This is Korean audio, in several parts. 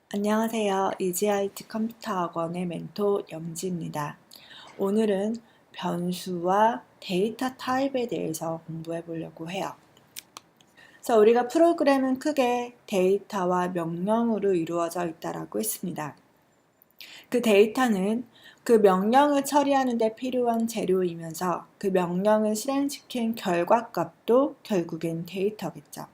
안녕하세요. 이지아이트 컴퓨터 학원의 멘토 염지입니다. 오늘은 변수와 데이터 타입에 대해서 공부해 보려고 해요. 그래서 우리가 프로그램은 크게 데이터와 명령으로 이루어져 있다고 했습니다. 그 데이터는 그 명령을 처리하는 데 필요한 재료이면서 그 명령을 실행시킨 결과값도 결국엔 데이터겠죠.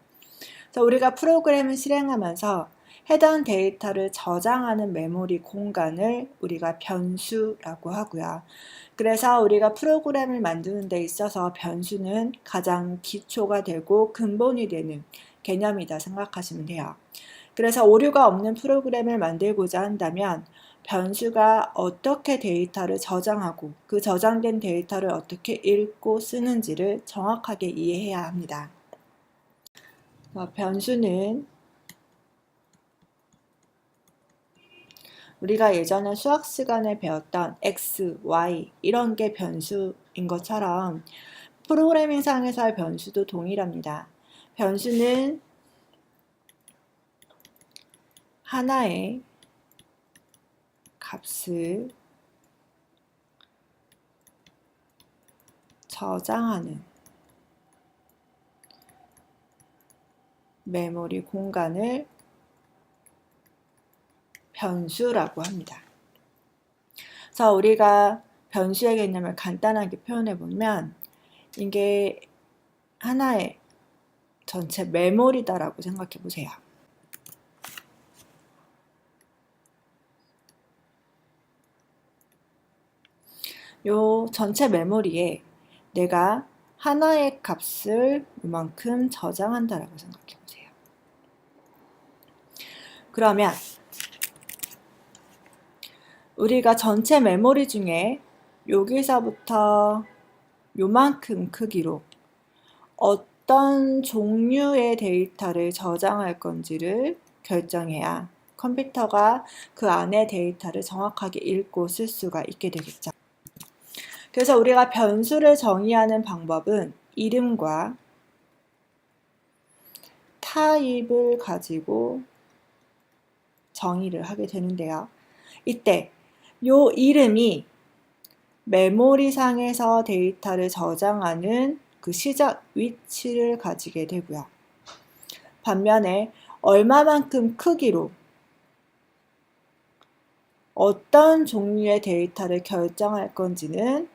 그래서 우리가 프로그램을 실행하면서 해당 데이터를 저장하는 메모리 공간을 우리가 변수라고 하고요. 그래서 우리가 프로그램을 만드는 데 있어서 변수는 가장 기초가 되고 근본이 되는 개념이다 생각하시면 돼요. 그래서 오류가 없는 프로그램을 만들고자 한다면 변수가 어떻게 데이터를 저장하고 그 저장된 데이터를 어떻게 읽고 쓰는지를 정확하게 이해해야 합니다. 변수는 우리가 예전에 수학 시간에 배웠던 x, y 이런 게 변수인 것처럼 프로그래밍상에서의 변수도 동일합니다. 변수는 하나의 값을 저장하는 메모리 공간을 변수라고 합니다. 그래서 우리가 변수의 개념을 간단하게 표현해 보면 이게 하나의 전체 메모리다라고 생각해 보세요. 요 전체 메모리에 내가 하나의 값을 이만큼 저장한다라고 생각해 보세요. 그러면 우리가 전체 메모리 중에 여기서부터 요만큼 크기로 어떤 종류의 데이터를 저장할 건지를 결정해야 컴퓨터가 그 안에 데이터를 정확하게 읽고 쓸 수가 있게 되겠죠. 그래서 우리가 변수를 정의하는 방법은 이름과 타입을 가지고 정의를 하게 되는데요. 이때 요 이름이 메모리상에서 데이터를 저장하는 그 시작 위치를 가지게 되고요. 반면에 얼마만큼 크기로 어떤 종류의 데이터를 결정할 건지는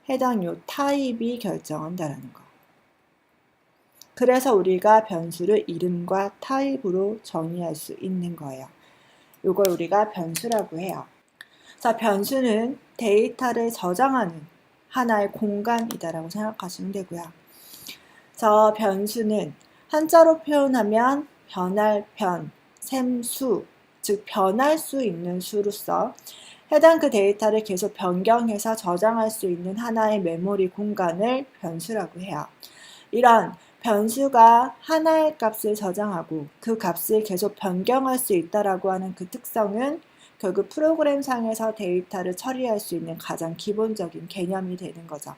해당 요 타입이 결정한다라는 거. 그래서 우리가 변수를 이름과 타입으로 정의할 수 있는 거예요. 이걸 우리가 변수라고 해요. 자, 변수는 데이터를 저장하는 하나의 공간이다라고 생각하시면 되고요. 저 변수는 한자로 표현하면 변할 변, 셈수, 즉 변할 수 있는 수로서 해당 그 데이터를 계속 변경해서 저장할 수 있는 하나의 메모리 공간을 변수라고 해요. 이런 변수가 하나의 값을 저장하고 그 값을 계속 변경할 수 있다라고 하는 그 특성은 결국 프로그램상에서 데이터를 처리할 수 있는 가장 기본적인 개념이 되는 거죠.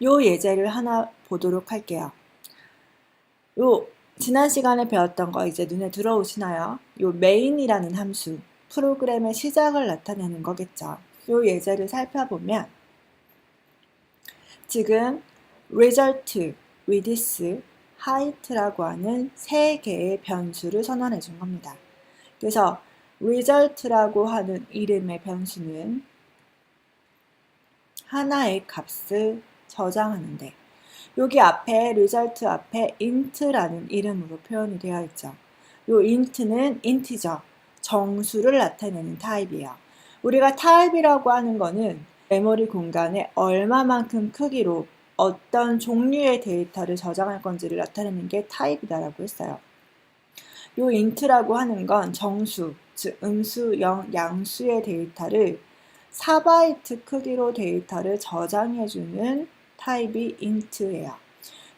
요 예제를 하나 보도록 할게요. 지난 시간에 배웠던 거 이제 눈에 들어오시나요? 요 main이라는 함수, 프로그램의 시작을 나타내는 거겠죠. 요 예제를 살펴보면 지금 result, width, height라고 하는 세 개의 변수를 선언해 준 겁니다. 그래서 result라고 하는 이름의 변수는 하나의 값을 저장하는데 여기 앞에 result 앞에 int라는 이름으로 표현이 되어 있죠. 요 int는 integer, 정수를 나타내는 타입이에요. 우리가 타입이라고 하는 거는 메모리 공간에 얼마만큼 크기로 어떤 종류의 데이터를 저장할 건지를 나타내는 게 타입이다라고 했어요. 요 int라고 하는 건 정수, 즉 음수, 영, 양수의 데이터를 4바이트 크기로 데이터를 저장해주는 타입이 int예요.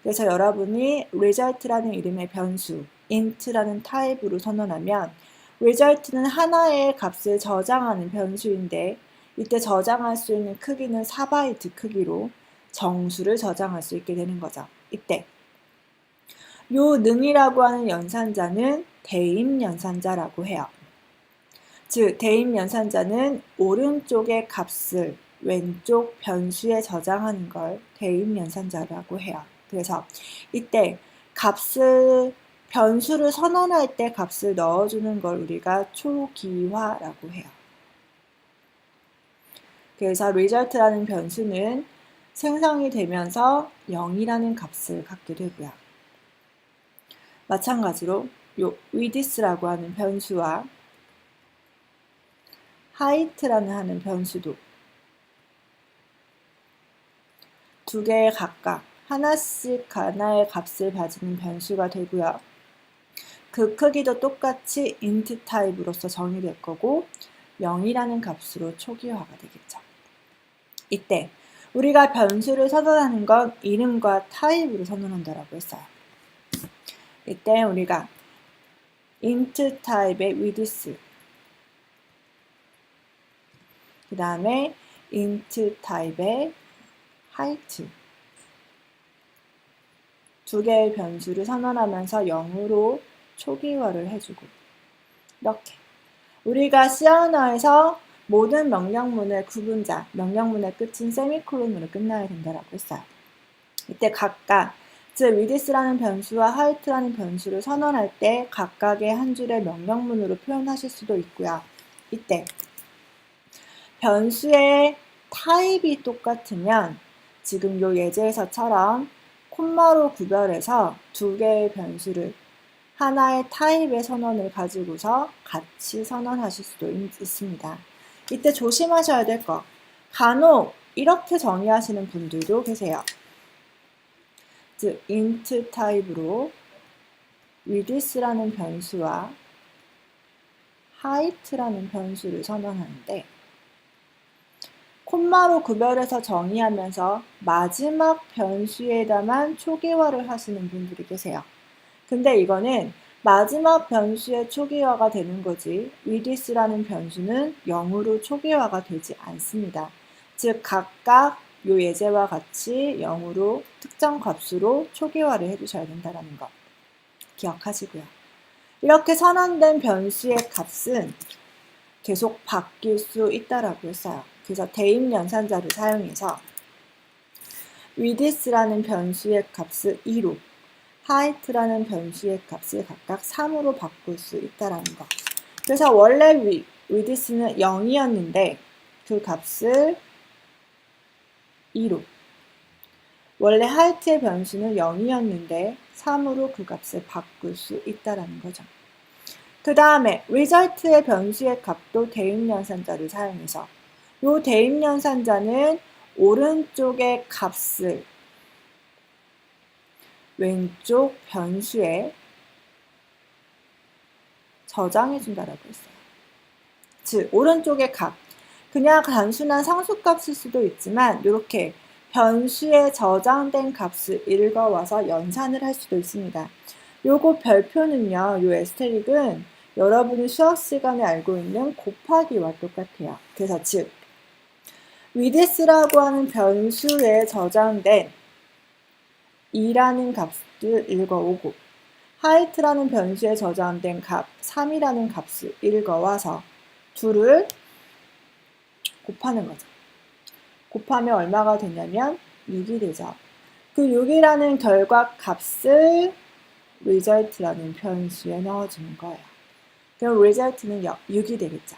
그래서 여러분이 result라는 이름의 변수, int라는 타입으로 선언하면 result는 하나의 값을 저장하는 변수인데 이때 저장할 수 있는 크기는 4바이트 크기로 정수를 저장할 수 있게 되는 거죠. 이때 요 능이라고 하는 연산자는 대입연산자라고 해요. 즉, 대입연산자는 오른쪽의 값을 왼쪽 변수에 저장하는 걸 대입연산자라고 해요. 그래서 이때 변수를 선언할 때 값을 넣어주는 걸 우리가 초기화라고 해요. 그래서 result라는 변수는 생성이 되면서 0이라는 값을 갖게 되고요. 마찬가지로 요 width라고 하는 변수와 height라는 하는 변수도 두 개의 각각 하나의 값을 가지는 변수가 되고요. 그 크기도 똑같이 int 타입으로서 정의될 거고 0이라는 값으로 초기화가 되겠죠. 이때 우리가 변수를 선언하는 건 이름과 타입으로 선언한다라고 했어요. 이때 우리가 int 타입의 width, 그 다음에 int 타입의 height 두 개의 변수를 선언하면서 0으로 초기화를 해주고 이렇게 우리가 C 언어에서 모든 명령문의 구분자, 명령문의 끝은 세미콜론으로 끝나야 된다라고 했어요. 이때 각각, 즉 width라는 변수와 height라는 변수를 선언할 때 각각의 한 줄의 명령문으로 표현하실 수도 있고요. 이때 변수의 타입이 똑같으면 지금 요 예제에서처럼 콤마로 구별해서 두 개의 변수를 하나의 타입의 선언을 가지고서 같이 선언하실 수도 있습니다. 이때 조심하셔야 될 거, 간혹 이렇게 정의하시는 분들도 계세요. 즉 int 타입으로 width라는 변수와 height라는 변수를 선언하는데 콤마로 구별해서 정의하면서 마지막 변수에다만 초기화를 하시는 분들이 계세요. 근데 이거는 마지막 변수의 초기화가 되는 거지 width라는 변수는 0으로 초기화가 되지 않습니다. 즉 각각 요 예제와 같이 0으로 특정 값으로 초기화를 해주셔야 된다는 거 기억하시고요. 이렇게 선언된 변수의 값은 계속 바뀔 수 있다라고 했어요. 그래서 대입연산자를 사용해서 width라는 변수의 값을 2로 height라는 변수의 값을 각각 3으로 바꿀 수 있다는 거. 그래서 원래 width는 0이었는데 그 값을 2로 원래 height의 변수는 0이었는데 3으로 그 값을 바꿀 수 있다는 거죠. 그 다음에 result의 변수의 값도 대입연산자를 사용해서 이 대입연산자는 오른쪽의 값을 왼쪽 변수에 저장해 준다라고 했어요. 즉 오른쪽의 값, 그냥 단순한 상수값일 수도 있지만 이렇게 변수에 저장된 값을 읽어와서 연산을 할 수도 있습니다. 요거 별표는요, 요 에스테릭은 여러분이 수학 시간에 알고 있는 곱하기와 똑같아요. 그래서 즉 width라고 하는 변수에 저장된 2라는 값을 읽어오고 height라는 변수에 저장된 값 3이라는 값을 읽어와서 둘을 곱하는 거죠. 곱하면 얼마가 되냐면 6이 되죠. 그 6이라는 결과 값을 result라는 변수에 넣어주는 거예요. 그럼 result는 6이 되겠죠.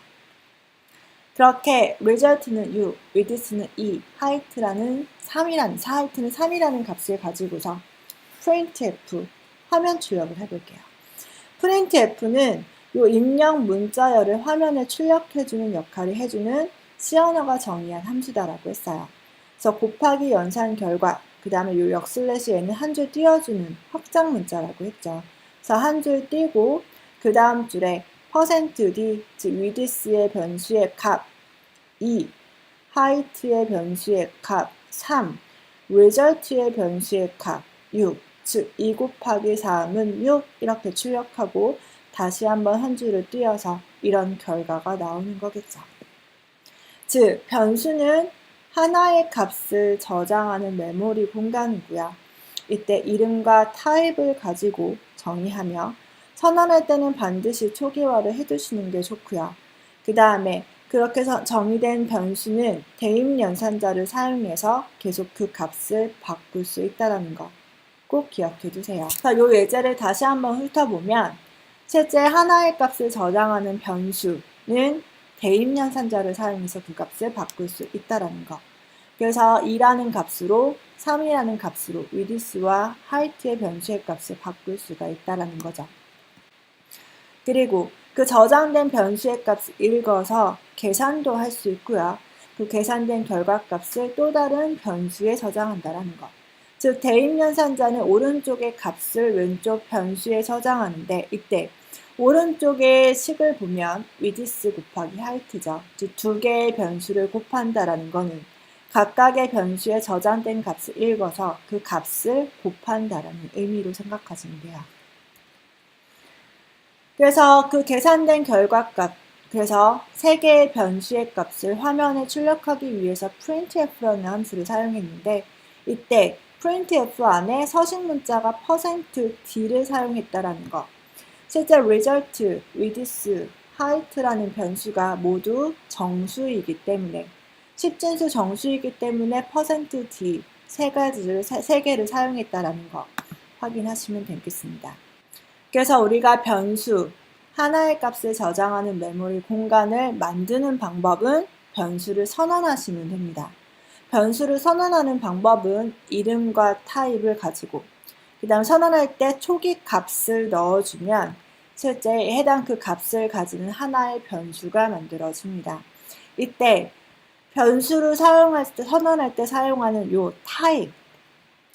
그렇게 result는 6, width는 2, height는 3이라는 값을 가지고서 printf 화면 출력을 해볼게요. printf는 이 입력 문자열을 화면에 출력해주는 역할을 해주는 C 언어가 정의한 함수다라고 했어요. 그래서 곱하기 연산 결과, 그 다음에 이 역슬래시에는 한 줄 띄워주는 확장 문자라고 했죠. 그래서 한 줄 띄고 그 다음 줄에 %d, 즉 width의 변수의 값 2, height의 변수의 값 3, result의 변수의 값 6, 즉 2 곱하기 3은 6 이렇게 출력하고 다시 한번 한 줄을 띄어서 이런 결과가 나오는 거겠죠. 즉 변수는 하나의 값을 저장하는 메모리 공간이고요. 이때 이름과 타입을 가지고 정의하며 선언할 때는 반드시 초기화를 해두시는 게 좋고요. 그 다음에 그렇게 정의된 변수는 대입 연산자를 사용해서 계속 그 값을 바꿀 수 있다는 거 꼭 기억해 두세요. 자, 요 예제를 다시 한번 훑어보면 실제 하나의 값을 저장하는 변수는 대입 연산자를 사용해서 그 값을 바꿀 수 있다는 거. 그래서 2라는 값으로 3이라는 값으로 width와 height의 변수의 값을 바꿀 수가 있다는 거죠. 그리고 그 저장된 변수의 값을 읽어서 계산도 할 수 있고요. 그 계산된 결과값을 또 다른 변수에 저장한다는 것. 즉 대입연산자는 오른쪽의 값을 왼쪽 변수에 저장하는데 이때 오른쪽의 식을 보면 width 곱하기 height죠. 즉 두 개의 변수를 곱한다라는 것은 각각의 변수에 저장된 값을 읽어서 그 값을 곱한다라는 의미로 생각하시면 돼요. 그래서 그 계산된 결과값, 그래서 세 개의 변수의 값을 화면에 출력하기 위해서 printf라는 함수를 사용했는데 이때 printf 안에 서식 문자가 %d를 사용했다라는 거. 실제 result, width, height라는 변수가 모두 정수이기 때문에 10진수 정수이기 때문에 %d 세 개를 사용했다라는 거 확인하시면 되겠습니다. 그래서 우리가 변수, 하나의 값을 저장하는 메모리 공간을 만드는 방법은 변수를 선언하시면 됩니다. 변수를 선언하는 방법은 이름과 타입을 가지고 그 다음 선언할 때 초기 값을 넣어주면 실제 해당 그 값을 가지는 하나의 변수가 만들어집니다. 이때 변수를 사용할 때 선언할 때 사용하는 요 타입,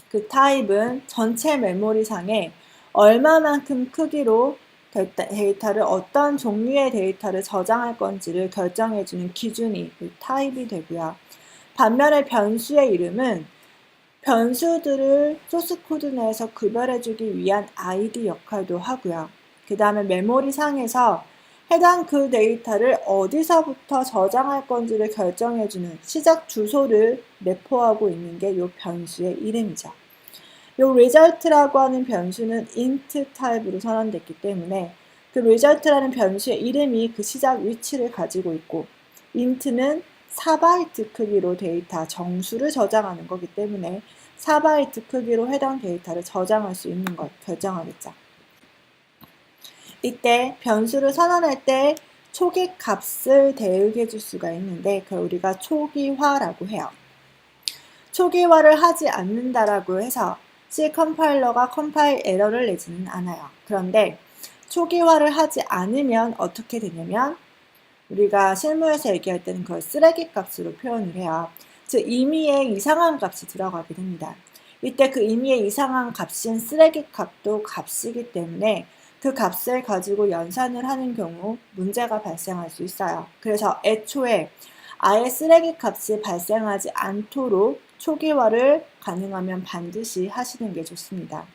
그 타입은 전체 메모리상에 얼마만큼 크기로 데이터를 어떤 종류의 데이터를 저장할 건지를 결정해주는 기준이 그 타입이 되고요. 반면에 변수의 이름은 변수들을 소스 코드 내에서 구별해주기 위한 ID 역할도 하고요. 그 다음에 메모리 상에서 해당 그 데이터를 어디서부터 저장할 건지를 결정해주는 시작 주소를 내포하고 있는 게 이 변수의 이름이죠. 이 result라고 하는 변수는 int 타입으로 선언됐기 때문에 그 result라는 변수의 이름이 그 시작 위치를 가지고 있고 int는 4바이트 크기로 데이터 정수를 저장하는 거기 때문에 4바이트 크기로 해당 데이터를 저장할 수 있는 것 결정하겠죠. 이때 변수를 선언할 때 초기 값을 대응해 줄 수가 있는데 그걸 우리가 초기화라고 해요. 초기화를 하지 않는다라고 해서 C 컴파일러가 컴파일 에러를 내지는 않아요. 그런데 초기화를 하지 않으면 어떻게 되냐면 우리가 실무에서 얘기할 때는 그걸 쓰레기 값으로 표현을 해요. 즉 임의의 이상한 값이 들어가게 됩니다. 이때 그 임의의 이상한 값인 쓰레기 값도 값이기 때문에 그 값을 가지고 연산을 하는 경우 문제가 발생할 수 있어요. 그래서 애초에 아예 쓰레기 값이 발생하지 않도록 초기화를 가능하면 반드시 하시는 게 좋습니다.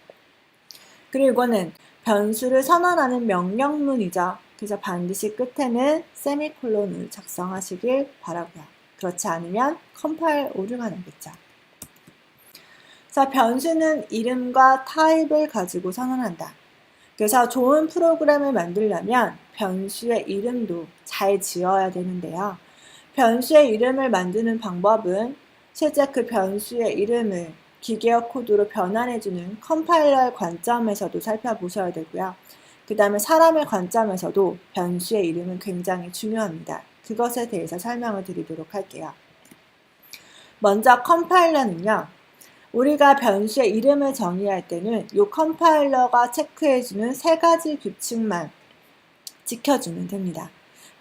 그리고 이거는 변수를 선언하는 명령문이죠. 그래서 반드시 끝에는 세미콜론을 작성하시길 바라고요. 그렇지 않으면 컴파일 오류가 나겠죠. 그래서 변수는 이름과 타입을 가지고 선언한다. 그래서 좋은 프로그램을 만들려면 변수의 이름도 잘 지어야 되는데요. 변수의 이름을 만드는 방법은 실제 그 변수의 이름을 기계어 코드로 변환해주는 컴파일러의 관점에서도 살펴보셔야 되고요. 그 다음에 사람의 관점에서도 변수의 이름은 굉장히 중요합니다. 그것에 대해서 설명을 드리도록 할게요. 먼저 컴파일러는요. 우리가 변수의 이름을 정의할 때는 이 컴파일러가 체크해주는 세 가지 규칙만 지켜주면 됩니다.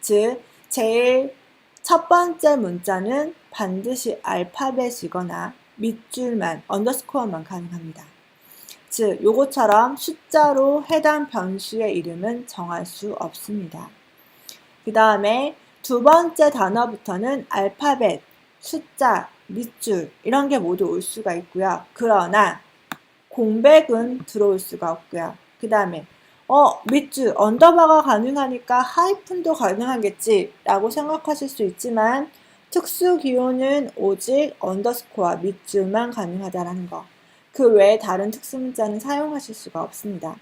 즉, 제일 첫 번째 문자는 반드시 알파벳이거나 밑줄만, 언더스코어만 가능합니다. 즉, 요것처럼 숫자로 해당 변수의 이름은 정할 수 없습니다. 그 다음에 두 번째 단어부터는 알파벳, 숫자, 밑줄 이런 게 모두 올 수가 있고요. 그러나 공백은 들어올 수가 없고요. 그 다음에 밑줄, 언더바가 가능하니까 하이픈도 가능하겠지 라고 생각하실 수 있지만 특수 기호는 오직 언더스코어, 밑줄만 가능하다라는 거. 그 외에 다른 특수 문자는 사용하실 수가 없습니다.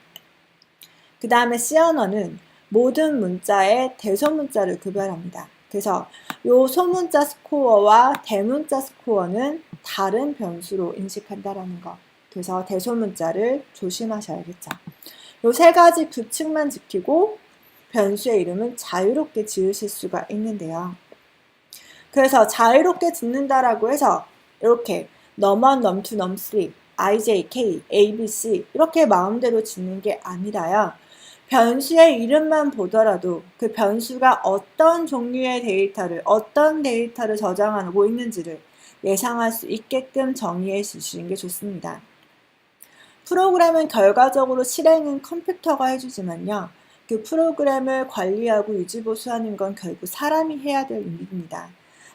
그 다음에 C 언어는 모든 문자의 대소문자를 구별합니다. 그래서 요 소문자 스코어와 대문자 스코어는 다른 변수로 인식한다라는 거. 그래서 대소문자를 조심하셔야겠죠. 요 세 가지 규칙만 지키고 변수의 이름은 자유롭게 지으실 수가 있는데요. 그래서 자유롭게 짓는다라고 해서 이렇게 num1, num2, num3, ij, k, a, b, c 이렇게 마음대로 짓는 게 아니라요. 변수의 이름만 보더라도 그 변수가 어떤 종류의 데이터를, 어떤 데이터를 저장하고 있는지를 예상할 수 있게끔 정의해 주시는 게 좋습니다. 프로그램은 결과적으로 실행은 컴퓨터가 해주지만요. 그 프로그램을 관리하고 유지보수하는 건 결국 사람이 해야 될 일입니다.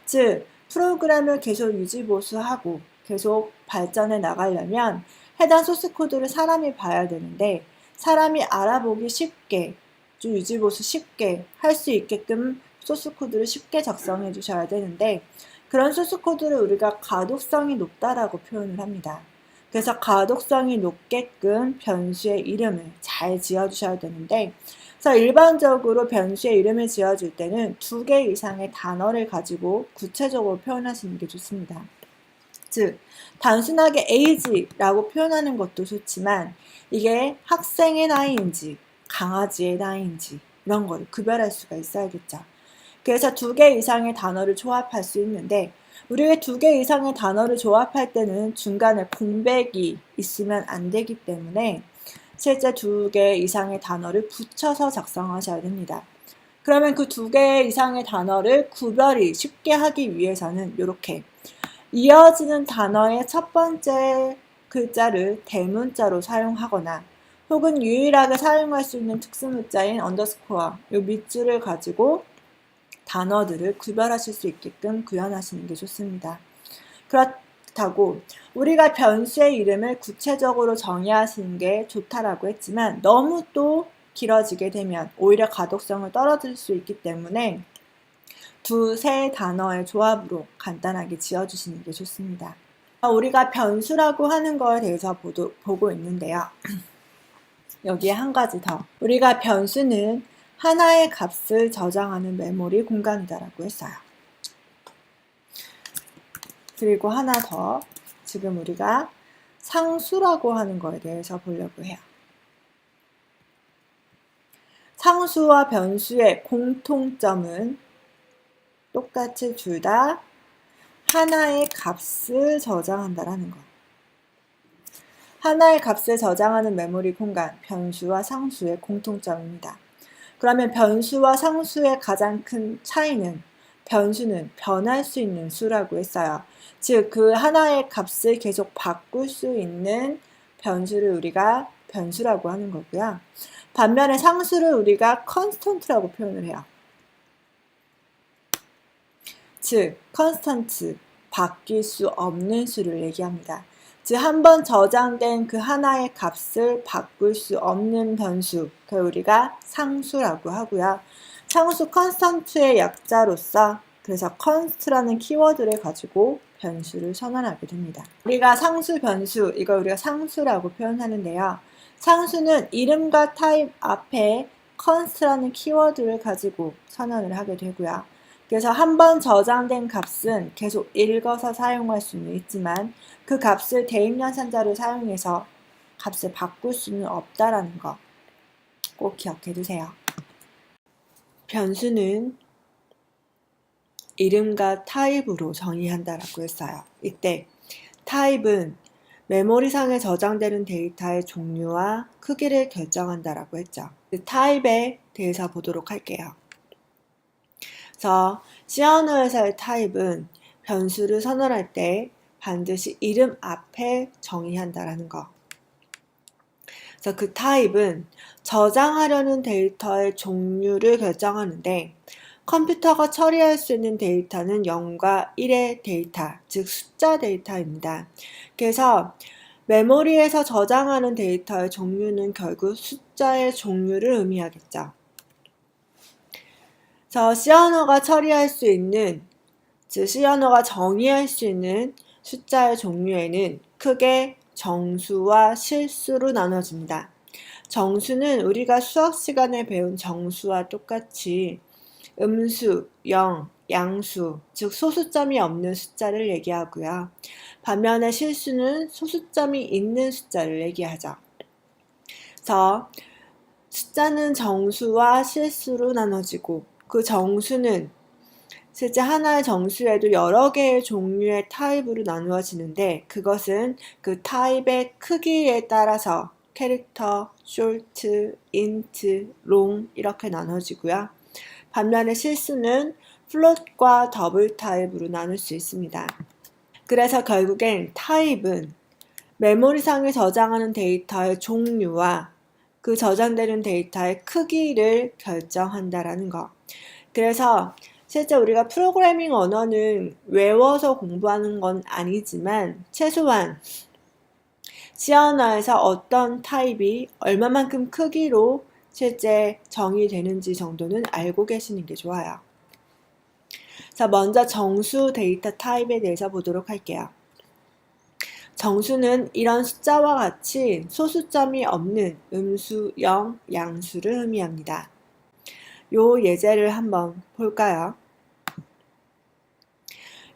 즉, 프로그램을 계속 유지보수하고 계속 발전해 나가려면 해당 소스코드를 사람이 봐야 되는데 사람이 알아보기 쉽게, 유지보수 쉽게 할 수 있게끔 소스코드를 쉽게 작성해 주셔야 되는데 그런 소스코드를 우리가 가독성이 높다라고 표현을 합니다. 그래서 가독성이 높게끔 변수의 이름을 잘 지어주셔야 되는데 그래서 일반적으로 변수의 이름을 지어줄 때는 2개 이상의 단어를 가지고 구체적으로 표현하시는 게 좋습니다. 즉, 단순하게 age라고 표현하는 것도 좋지만 이게 학생의 나이인지 강아지의 나이인지 이런 거를 구별할 수가 있어야겠죠. 그래서 2개 이상의 단어를 조합할 수 있는데 우리가 2개 이상의 단어를 조합할 때는 중간에 공백이 있으면 안 되기 때문에 실제 2개 이상의 단어를 붙여서 작성하셔야 됩니다. 그러면 그 2개 이상의 단어를 구별이 쉽게 하기 위해서는 이렇게 이어지는 단어의 첫 번째 글자를 대문자로 사용하거나 혹은 유일하게 사용할 수 있는 특수문자인 언더스코어, 이 밑줄을 가지고 단어들을 구별하실 수 있게끔 구현하시는 게 좋습니다. 그렇다고 우리가 변수의 이름을 구체적으로 정의하시는 게 좋다라고 했지만 너무 또 길어지게 되면 오히려 가독성을 떨어질 수 있기 때문에 2-3 단어의 조합으로 간단하게 지어주시는 게 좋습니다. 우리가 변수라고 하는 거에 대해서 보고 있는데요. 여기에 한 가지 더. 우리가 변수는 하나의 값을 저장하는 메모리 공간이다라고 했어요. 그리고 하나 더. 지금 우리가 상수라고 하는 거에 대해서 보려고 해요. 상수와 변수의 공통점은 똑같이 둘 다 하나의 값을 저장한다라는 거. 하나의 값을 저장하는 메모리 공간, 변수와 상수의 공통점입니다. 그러면 변수와 상수의 가장 큰 차이는 변수는 변할 수 있는 수라고 했어요. 즉, 그 하나의 값을 계속 바꿀 수 있는 변수를 우리가 변수라고 하는 거고요. 반면에 상수를 우리가 constant라고 표현을 해요. 즉, constant, 바뀔 수 없는 수를 얘기합니다. 즉, 한번 저장된 그 하나의 값을 바꿀 수 없는 변수, 그걸 우리가 상수라고 하고요. 상수 constant의 약자로서 그래서 const라는 키워드를 가지고 변수를 선언하게 됩니다. 우리가 상수, 변수, 이걸 우리가 상수라고 표현하는데요. 상수는 이름과 타입 앞에 const라는 키워드를 가지고 선언을 하게 되고요. 그래서 한번 저장된 값은 계속 읽어서 사용할 수는 있지만 그 값을 대입연산자를 사용해서 값을 바꿀 수는 없다라는 거 꼭 기억해 두세요. 변수는 이름과 타입으로 정의한다라고 했어요. 이때 타입은 메모리상에 저장되는 데이터의 종류와 크기를 결정한다라고 했죠. 그 타입에 대해서 보도록 할게요. 그래서 C 언어에서의 타입은 변수를 선언할 때 반드시 이름 앞에 정의한다라는 거. 그래서 그 타입은 저장하려는 데이터의 종류를 결정하는데 컴퓨터가 처리할 수 있는 데이터는 0과 1의 데이터, 즉 숫자 데이터입니다. 그래서 메모리에서 저장하는 데이터의 종류는 결국 숫자의 종류를 의미하겠죠. 그래서 C 언어가 처리할 수 있는, 즉 C 언어가 정의할 수 있는 숫자의 종류에는 크게 정수와 실수로 나눠집니다. 정수는 우리가 수학 시간에 배운 정수와 똑같이 음수, 영, 양수, 즉 소수점이 없는 숫자를 얘기하고요. 반면에 실수는 소수점이 있는 숫자를 얘기하죠. 그래서 숫자는 정수와 실수로 나눠지고 그 정수는 실제 하나의 정수에도 여러 개의 종류의 타입으로 나누어지는데 그것은 그 타입의 크기에 따라서 캐릭터, 쇼트, 인트, 롱 이렇게 나눠지고요. 반면에 실수는 플롯과 더블 타입으로 나눌 수 있습니다. 그래서 결국엔 타입은 메모리상에 저장하는 데이터의 종류와 그 저장되는 데이터의 크기를 결정한다라는 거. 그래서 실제 우리가 프로그래밍 언어는 외워서 공부하는 건 아니지만 최소한 C 언어에서 어떤 타입이 얼마만큼 크기로 실제 정의되는지 정도는 알고 계시는 게 좋아요. 자, 먼저 정수 데이터 타입에 대해서 보도록 할게요. 정수는 이런 숫자와 같이 소수점이 없는 음수, 영, 양수를 의미합니다. 요 예제를 한번 볼까요?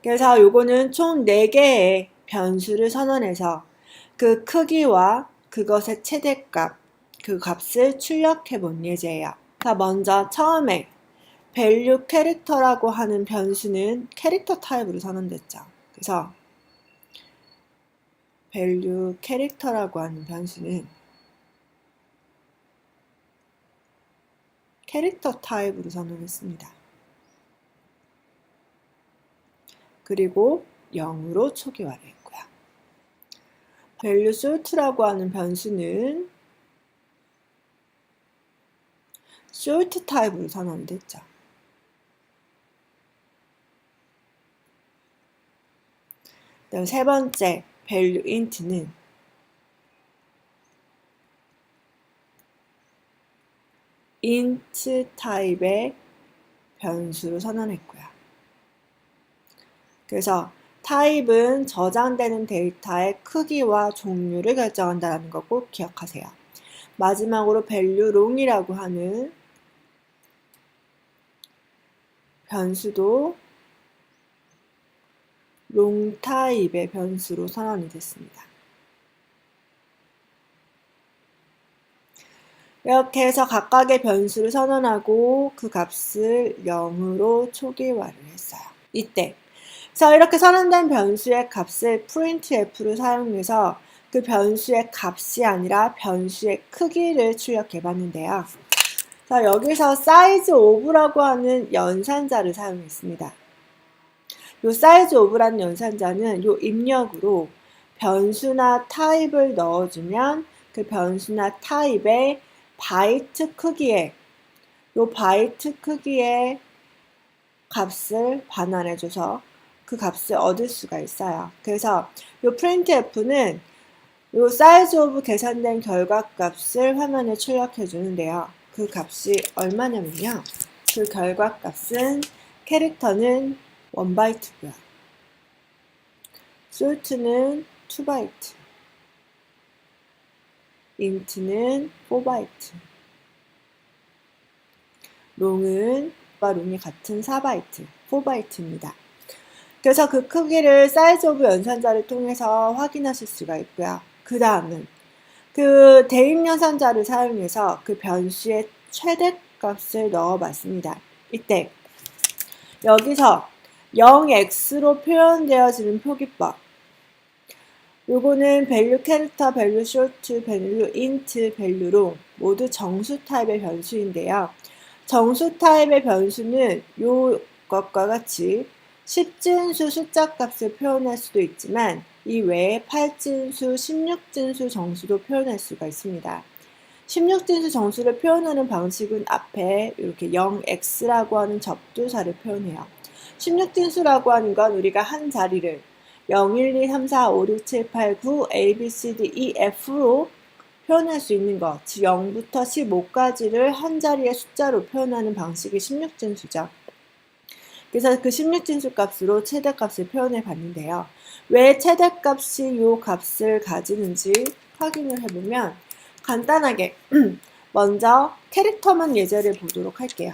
그래서 요거는 총 4개의 변수를 선언해서 그 크기와 그것의 최대값, 그 값을 출력해 본 예제예요. 자, 먼저 처음에 value 캐릭터라고 하는 변수는 캐릭터 타입으로 선언됐죠. 그래서 value 캐릭터라고 하는 변수는 캐릭터 타입으로 선언했습니다. 그리고 0으로 초기화를 했고요. value sort라고 하는 변수는 sort 타입으로 선언됐죠. 그다음 세 번째 value int는 int 타입의 변수로 선언했고요. 그래서 타입은 저장되는 데이터의 크기와 종류를 결정한다는 거 꼭 기억하세요. 마지막으로 value long이라고 하는 변수도 long 타입의 변수로 선언이 됐습니다. 이렇게 해서 각각의 변수를 선언하고 그 값을 0으로 초기화를 했어요. 이때 자, 이렇게 선언된 변수의 값을 printf를 사용해서 그 변수의 값이 아니라 변수의 크기를 출력해 봤는데요. 자, 여기서 size of라고 하는 연산자를 사용했습니다. 요 size of라는 연산자는 요 입력으로 변수나 타입을 넣어주면 그 변수나 타입의 바이트 크기에 요 바이트 크기의 값을 반환해줘서 그 값을 얻을 수가 있어요. 그래서 이 printf는 이 size of 계산된 결과값을 화면에 출력해 주는데요. 그 값이 얼마냐면요. 그 결과값은 캐릭터는 1바이트고요. sort는 2바이트, int는 4바이트, long은 롱이 같은 4바이트, 4바이트입니다. 그래서 그 크기를 size of 연산자를 통해서 확인하실 수가 있고요. 그 다음은 그 대입 연산자를 사용해서 그 변수의 최대값을 넣어봤습니다. 이때 여기서 0x로 표현되어지는 표기법 요거는 value character, value short, value int, value long 모두 정수 타입의 변수인데요. 정수 타입의 변수는 요것과 같이 10진수 숫자 값을 표현할 수도 있지만 이 외에 8진수, 16진수 정수도 표현할 수가 있습니다. 16진수 정수를 표현하는 방식은 앞에 이렇게 0x라고 하는 접두사를 표현해요. 16진수라고 하는 건 우리가 한 자리를 0, 1, 2, 3, 4, 5, 6, 7, 8, 9, A, B, C, D, E, F로 표현할 수 있는 것, 즉 0부터 15까지를 한 자리의 숫자로 표현하는 방식이 16진수죠. 그래서 그 16진수 값으로 최대값을 표현해 봤는데요. 왜 최대값이 이 값을 가지는지 확인을 해보면 간단하게 먼저 캐릭터만 예제를 보도록 할게요.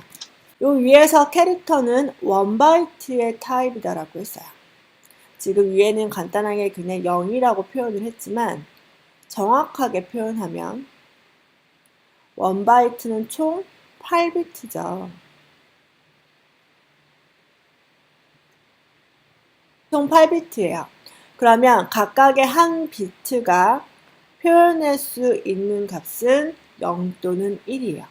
요 위에서 캐릭터는 1바이트의 타입이다라고 했어요. 지금 위에는 간단하게 그냥 0이라고 표현을 했지만 정확하게 표현하면 1바이트는 총 8비트죠. 총 8비트예요. 그러면 각각의 한 비트가 표현할 수 있는 값은 0 또는 1이에요.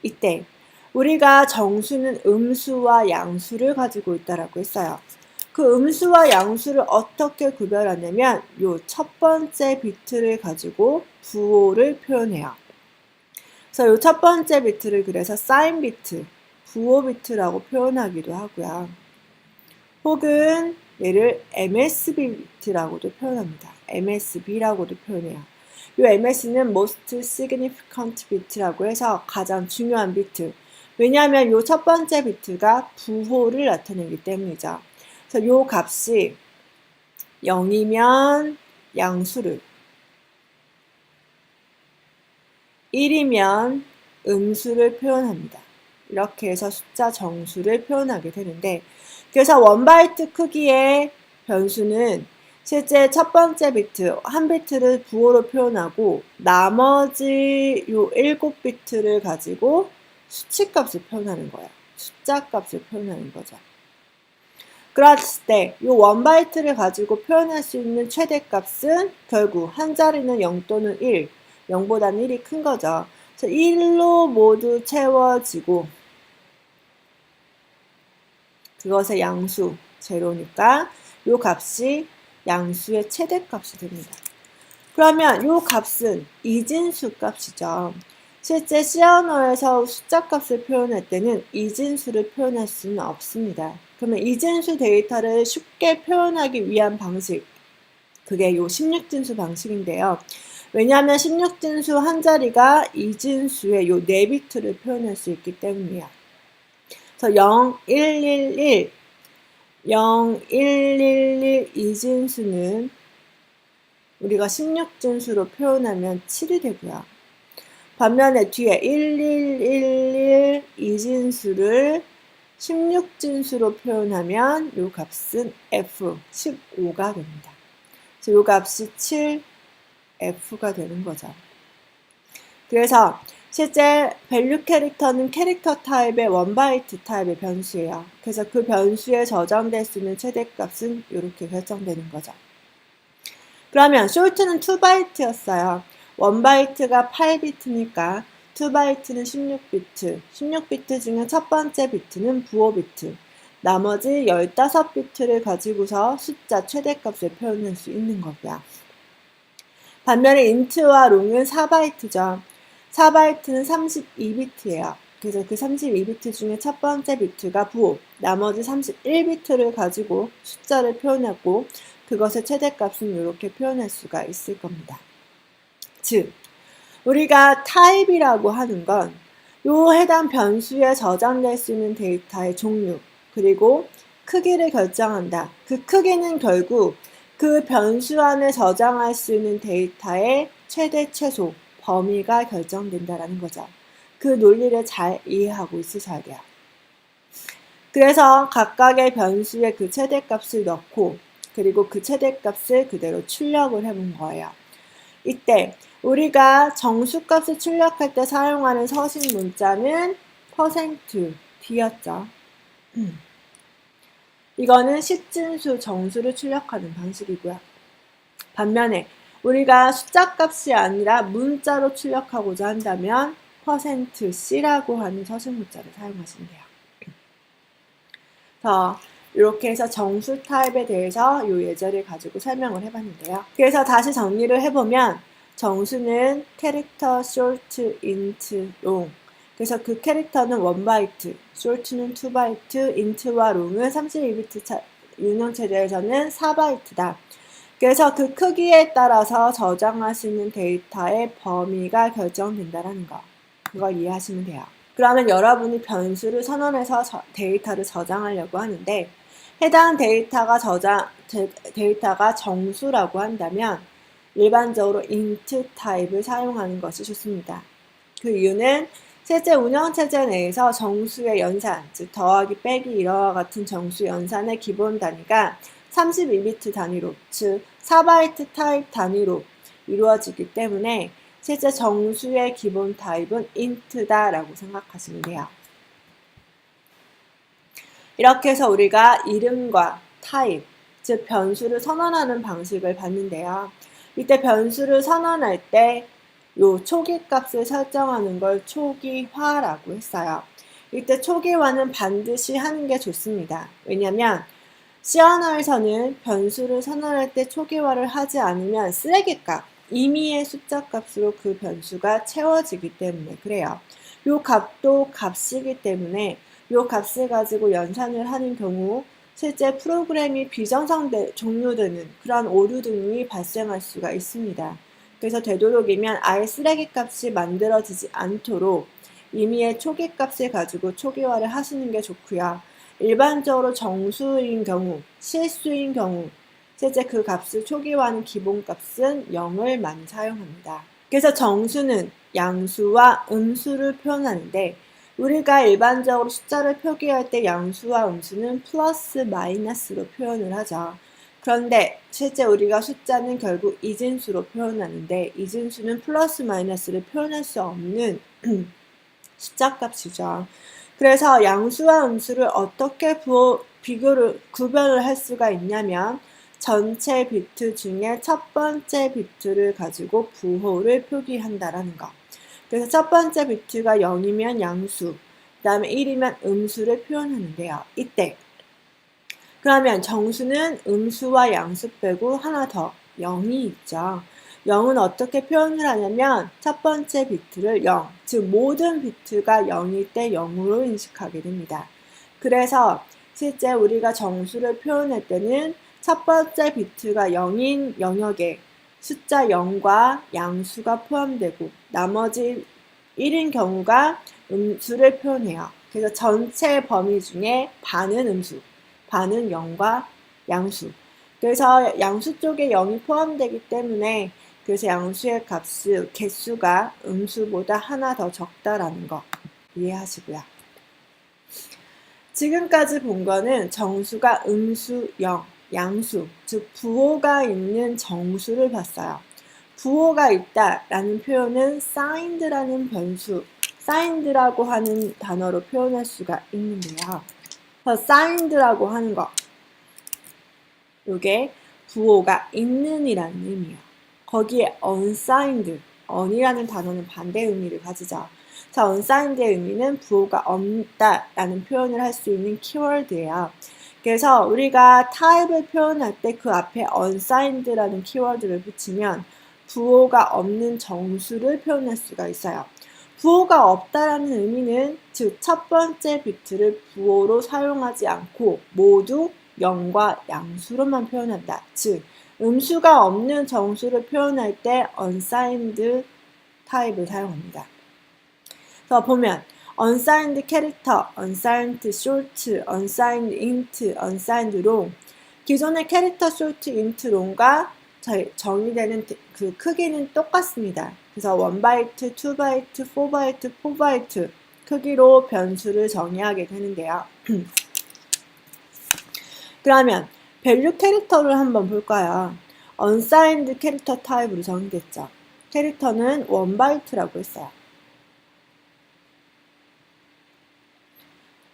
이때 우리가 정수는 음수와 양수를 가지고 있다라고 했어요. 그 음수와 양수를 어떻게 구별하냐면 요 첫 번째 비트를 가지고 부호를 표현해요. 그래서 요 첫 번째 비트를 그래서 사인 비트, 부호 비트라고 표현하기도 하고요. 혹은 얘를 MSB 비트라고도 표현합니다. MSB라고도 표현해요. 이 MS는 Most Significant Bit라고 해서 가장 중요한 비트. 왜냐하면 이 첫 번째 비트가 부호를 나타내기 때문이죠. 그래서 이 값이 0이면 양수를, 1이면 음수를 표현합니다. 이렇게 해서 숫자 정수를 표현하게 되는데, 그래서 1바이트 크기의 변수는 실제 첫 번째 비트, 한 비트를 부호로 표현하고 나머지 요 7비트를 가지고 수치값을 표현하는 거예요. 숫자값을 표현하는 거죠. 그랬을 때 요 1바이트를 가지고 표현할 수 있는 최대값은 결국 한 자리는 0 또는 1, 0보다는 1이 큰 거죠. 그래서 1로 모두 채워지고 그것의 양수, 제로니까 요 값이 양수의 최대값이 됩니다. 그러면 요 값은 이진수 값이죠. 실제 C 언어에서 숫자 값을 표현할 때는 이진수를 표현할 수는 없습니다. 그러면 이진수 데이터를 쉽게 표현하기 위한 방식, 그게 요 16진수 방식인데요. 왜냐하면 16진수 한 자리가 이진수의 요 4비트를 표현할 수 있기 때문이에요. 그래서 0, 1, 1, 1, 0, 1, 1, 1 이진수는 우리가 16진수로 표현하면 7이 되고요. 반면에 뒤에 1, 1, 1, 1 이진수를 16진수로 표현하면 이 값은 F, 15가 됩니다. 그래서 이 값이 7, F가 되는 거죠. 그래서 실제 밸류 캐릭터는 캐릭터 타입의 1바이트 타입의 변수예요. 그래서 그 변수에 저장될 수 있는 최대값은 이렇게 결정되는 거죠. 그러면 short는 2바이트였어요. 1바이트가 8비트니까 2바이트는 16비트. 16비트 중에 첫 번째 비트는 부호 비트. 나머지 15비트를 가지고서 숫자 최대값을 표현할 수 있는 거고요. 반면에 int와 long은 4바이트죠. 4바이트는 32비트예요. 그래서 그 32비트 중에 첫 번째 비트가 부호, 나머지 31비트를 가지고 숫자를 표현하고 그것의 최대값은 이렇게 표현할 수가 있을 겁니다. 즉, 우리가 타입이라고 하는 건 요 해당 변수에 저장될 수 있는 데이터의 종류, 그리고 크기를 결정한다. 그 크기는 결국 그 변수 안에 저장할 수 있는 데이터의 최대 최소, 범위가 결정된다라는 거죠. 그 논리를 잘 이해하고 있으셔야 돼요. 그래서 각각의 변수에 그 최대값을 넣고 그리고 그 최대값을 그대로 출력을 해본 거예요. 이때 우리가 정수값을 출력할 때 사용하는 서식 문자는 %d였죠. 이거는 십진수 정수를 출력하는 방식이고요. 반면에 우리가 숫자값이 아니라 문자로 출력하고자 한다면 %c라고 하는 서식 문자를 사용하시면 돼요. 자, 이렇게 해서 정수 타입에 대해서 이 예제를 가지고 설명을 해봤는데요. 그래서 다시 정리를 해보면 정수는 캐릭터, short, int, long. 그래서 그 캐릭터는 1바이트, short는 2바이트, int와 long은 32비트 유형체제에서는 4바이트다. 그래서 그 크기에 따라서 저장할 수 있는 데이터의 범위가 결정된다는 거. 그거 이해하시면 돼요. 그러면 여러분이 변수를 선언해서 데이터를 저장하려고 하는데 해당 데이터가 정수라고 한다면 일반적으로 int 타입을 사용하는 것이 좋습니다. 그 이유는 실제 운영체제 내에서 정수의 연산, 즉 더하기 빼기 이와 같은 정수 연산의 기본 단위가 32비트 단위로, 즉 4바이트 타입 단위로 이루어지기 때문에 실제 정수의 기본 타입은 int다라고 생각하시면 돼요. 이렇게 해서 우리가 이름과 타입, 즉 변수를 선언하는 방식을 봤는데요. 이때 변수를 선언할 때 요 초기 값을 설정하는 걸 초기화라고 했어요. 이때 초기화는 반드시 하는 게 좋습니다. 왜냐면 C 언어에서는 변수를 선언할 때 초기화를 하지 않으면 쓰레기값, 임의의 숫자 값으로 그 변수가 채워지기 때문에 그래요. 요 값도 값이기 때문에 요 값을 가지고 연산을 하는 경우 실제 프로그램이 비정상 종료되는 그런 오류 등이 발생할 수가 있습니다. 그래서 되도록이면 아예 쓰레기 값이 만들어지지 않도록 임의의 초기 값을 가지고 초기화를 하시는 게 좋고요. 일반적으로 정수인 경우, 실수인 경우 실제 그 값을 초기화하는 기본값은 0을 많이 사용합니다. 그래서 정수는 양수와 음수를 표현하는데 우리가 일반적으로 숫자를 표기할 때 양수와 음수는 플러스 마이너스로 표현을 하죠. 그런데 실제 우리가 숫자는 결국 이진수로 표현하는데 이진수는 플러스 마이너스를 표현할 수 없는 숫자 값이죠. 그래서 양수와 음수를 어떻게 구별을 할 수가 있냐면 전체 비트 중에 첫 번째 비트를 가지고 부호를 표기한다라는 거. 그래서 첫 번째 비트가 0이면 양수, 그 다음에 1이면 음수를 표현하는데요. 이때 그러면 정수는 음수와 양수 빼고 하나 더 0이 있죠. 0은 어떻게 표현을 하냐면 첫 번째 비트를 0, 즉 모든 비트가 0일 때 0으로 인식하게 됩니다. 그래서 실제 우리가 정수를 표현할 때는 첫 번째 비트가 0인 영역에 숫자 0과 양수가 포함되고 나머지 1인 경우가 음수를 표현해요. 그래서 전체 범위 중에 반은 음수, 반은 0과 양수. 그래서 양수 쪽에 0이 포함되기 때문에 그래서 양수의 값을 개수가 음수보다 하나 더 적다라는 거 이해하시고요. 지금까지 본 거는 정수가 음수, 0, 양수, 즉 부호가 있는 정수를 봤어요. 부호가 있다라는 표현은 signed라는 변수, signed라고 하는 단어로 표현할 수가 있는데요. signed라고 하는 거, 이게 부호가 있는이라는 의미예요. 거기에 unsigned, on이라는 단어는 반대 의미를 가지죠. 자, unsigned의 의미는 부호가 없다라는 표현을 할 수 있는 키워드예요. 그래서 우리가 타입을 표현할 때 그 앞에 unsigned라는 키워드를 붙이면 부호가 없는 정수를 표현할 수가 있어요. 부호가 없다라는 의미는 즉 첫 번째 비트를 부호로 사용하지 않고 모두 0과 양수로만 표현한다. 즉 음수가 없는 정수를 표현할 때 unsigned 타입을 사용합니다. 그래서 보면 unsigned 캐릭터, unsigned short, unsigned int, unsigned long 기존의 캐릭터 short, int, long과 정의되는 그 크기는 똑같습니다. 그래서 1바이트, 2바이트, 4바이트, 4바이트 크기로 변수를 정의하게 되는데요. 그러면 밸류 캐릭터를 한번 볼까요? unsigned 캐릭터 타입으로 정의됐죠. 캐릭터는 1바이트라고 했어요.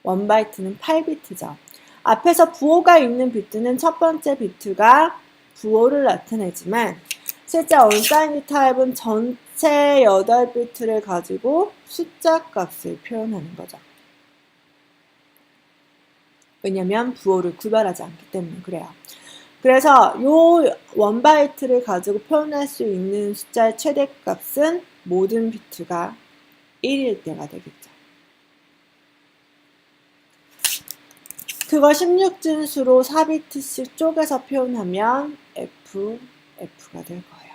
1바이트는 8비트죠. 앞에서 부호가 있는 비트는 첫 번째 비트가 부호를 나타내지만 실제 unsigned 타입은 전체 8비트를 가지고 숫자 값을 표현하는 거죠. 왜냐면 부호를 구별하지 않기 때문에 그래요. 그래서 요 1바이트를 가지고 표현할 수 있는 숫자의 최대값은 모든 비트가 1일 때가 되겠죠. 그걸 16진수로 4비트씩 쪼개서 표현하면 F가 될 거예요.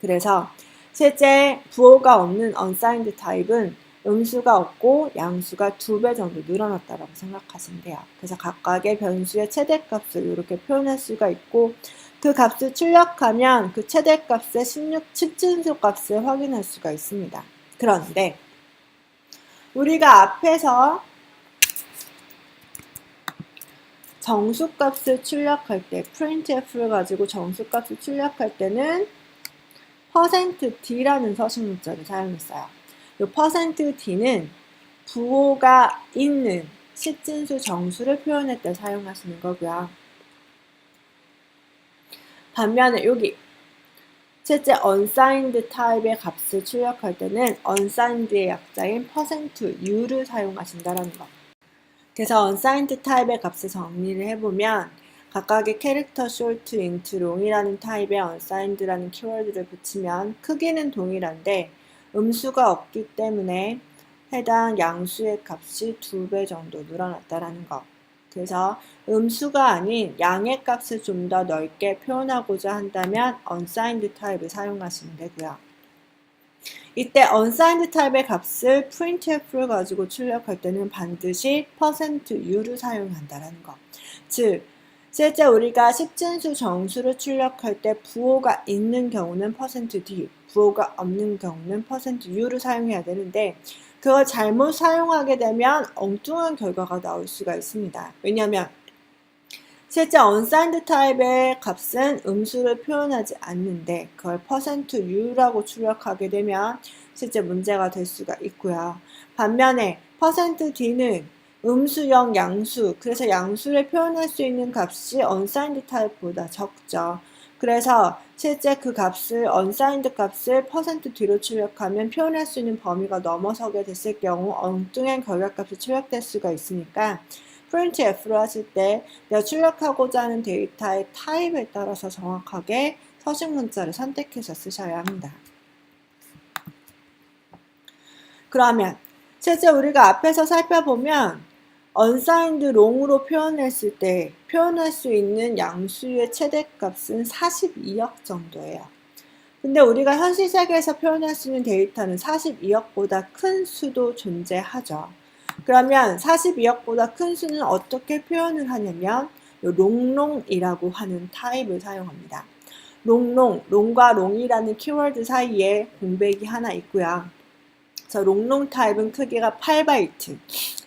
그래서 실제 부호가 없는 unsigned 타입은 음수가 없고 양수가 2배 정도 늘어났다고 생각하시면 돼요. 그래서 각각의 변수의 최대값을 이렇게 표현할 수가 있고 그 값을 출력하면 그 최대값의 10진수 값을 확인할 수가 있습니다. 그런데 우리가 앞에서 정수값을 출력할 때 printf를 가지고 정수값을 출력할 때는 %d라는 서식 문자를 사용했어요. 이 %d는 부호가 있는 10진수 정수를 표현할 때 사용하시는 거고요. 반면에 여기 실제 unsigned 타입의 값을 출력할 때는 unsigned의 약자인 %u를 사용하신다는 것. 그래서 unsigned 타입의 값을 정리를 해보면 각각의 캐릭터 short, int, long이라는 타입의 unsigned라는 키워드를 붙이면 크기는 동일한데 음수가 없기 때문에 해당 양수의 값이 2배 정도 늘어났다라는 것. 그래서 음수가 아닌 양의 값을 좀 더 넓게 표현하고자 한다면 unsigned 타입을 사용하시면 되고요. 이때 unsigned 타입의 값을 printf를 가지고 출력할 때는 반드시 %u를 사용한다는 것. 즉, 실제 우리가 10진수 정수를 출력할 때 부호가 있는 경우는 %d, 부호가 없는 경우는 %u를 사용해야 되는데 그걸 잘못 사용하게 되면 엉뚱한 결과가 나올 수가 있습니다. 왜냐하면 실제 unsigned 타입의 값은 음수를 표현하지 않는데 그걸 %u라고 출력하게 되면 실제 문제가 될 수가 있고요. 반면에 %d는 음수형 양수, 그래서 양수를 표현할 수 있는 값이 unsigned 타입보다 적죠. 그래서 실제 그 값을 unsigned 값을 %d로 출력하면 표현할 수 있는 범위가 넘어서게 됐을 경우 엉뚱한 결과값이 출력될 수가 있으니까 printf를 하실 때 내가 출력하고자 하는 데이터의 타입에 따라서 정확하게 서식 문자를 선택해서 쓰셔야 합니다. 그러면 실제 우리가 앞에서 살펴보면 unsigned long으로 표현했을 때 표현할 수 있는 양수의 최대값은 42억 정도예요. 근데 우리가 현실 세계에서 표현할 수 있는 데이터는 42억보다 큰 수도 존재하죠. 그러면 42억보다 큰 수는 어떻게 표현을 하냐면 롱롱이라고 하는 타입을 사용합니다. 롱과 롱이라는 키워드 사이에 공백이 하나 있고요. 그래서 롱롱 타입은 크기가 8바이트.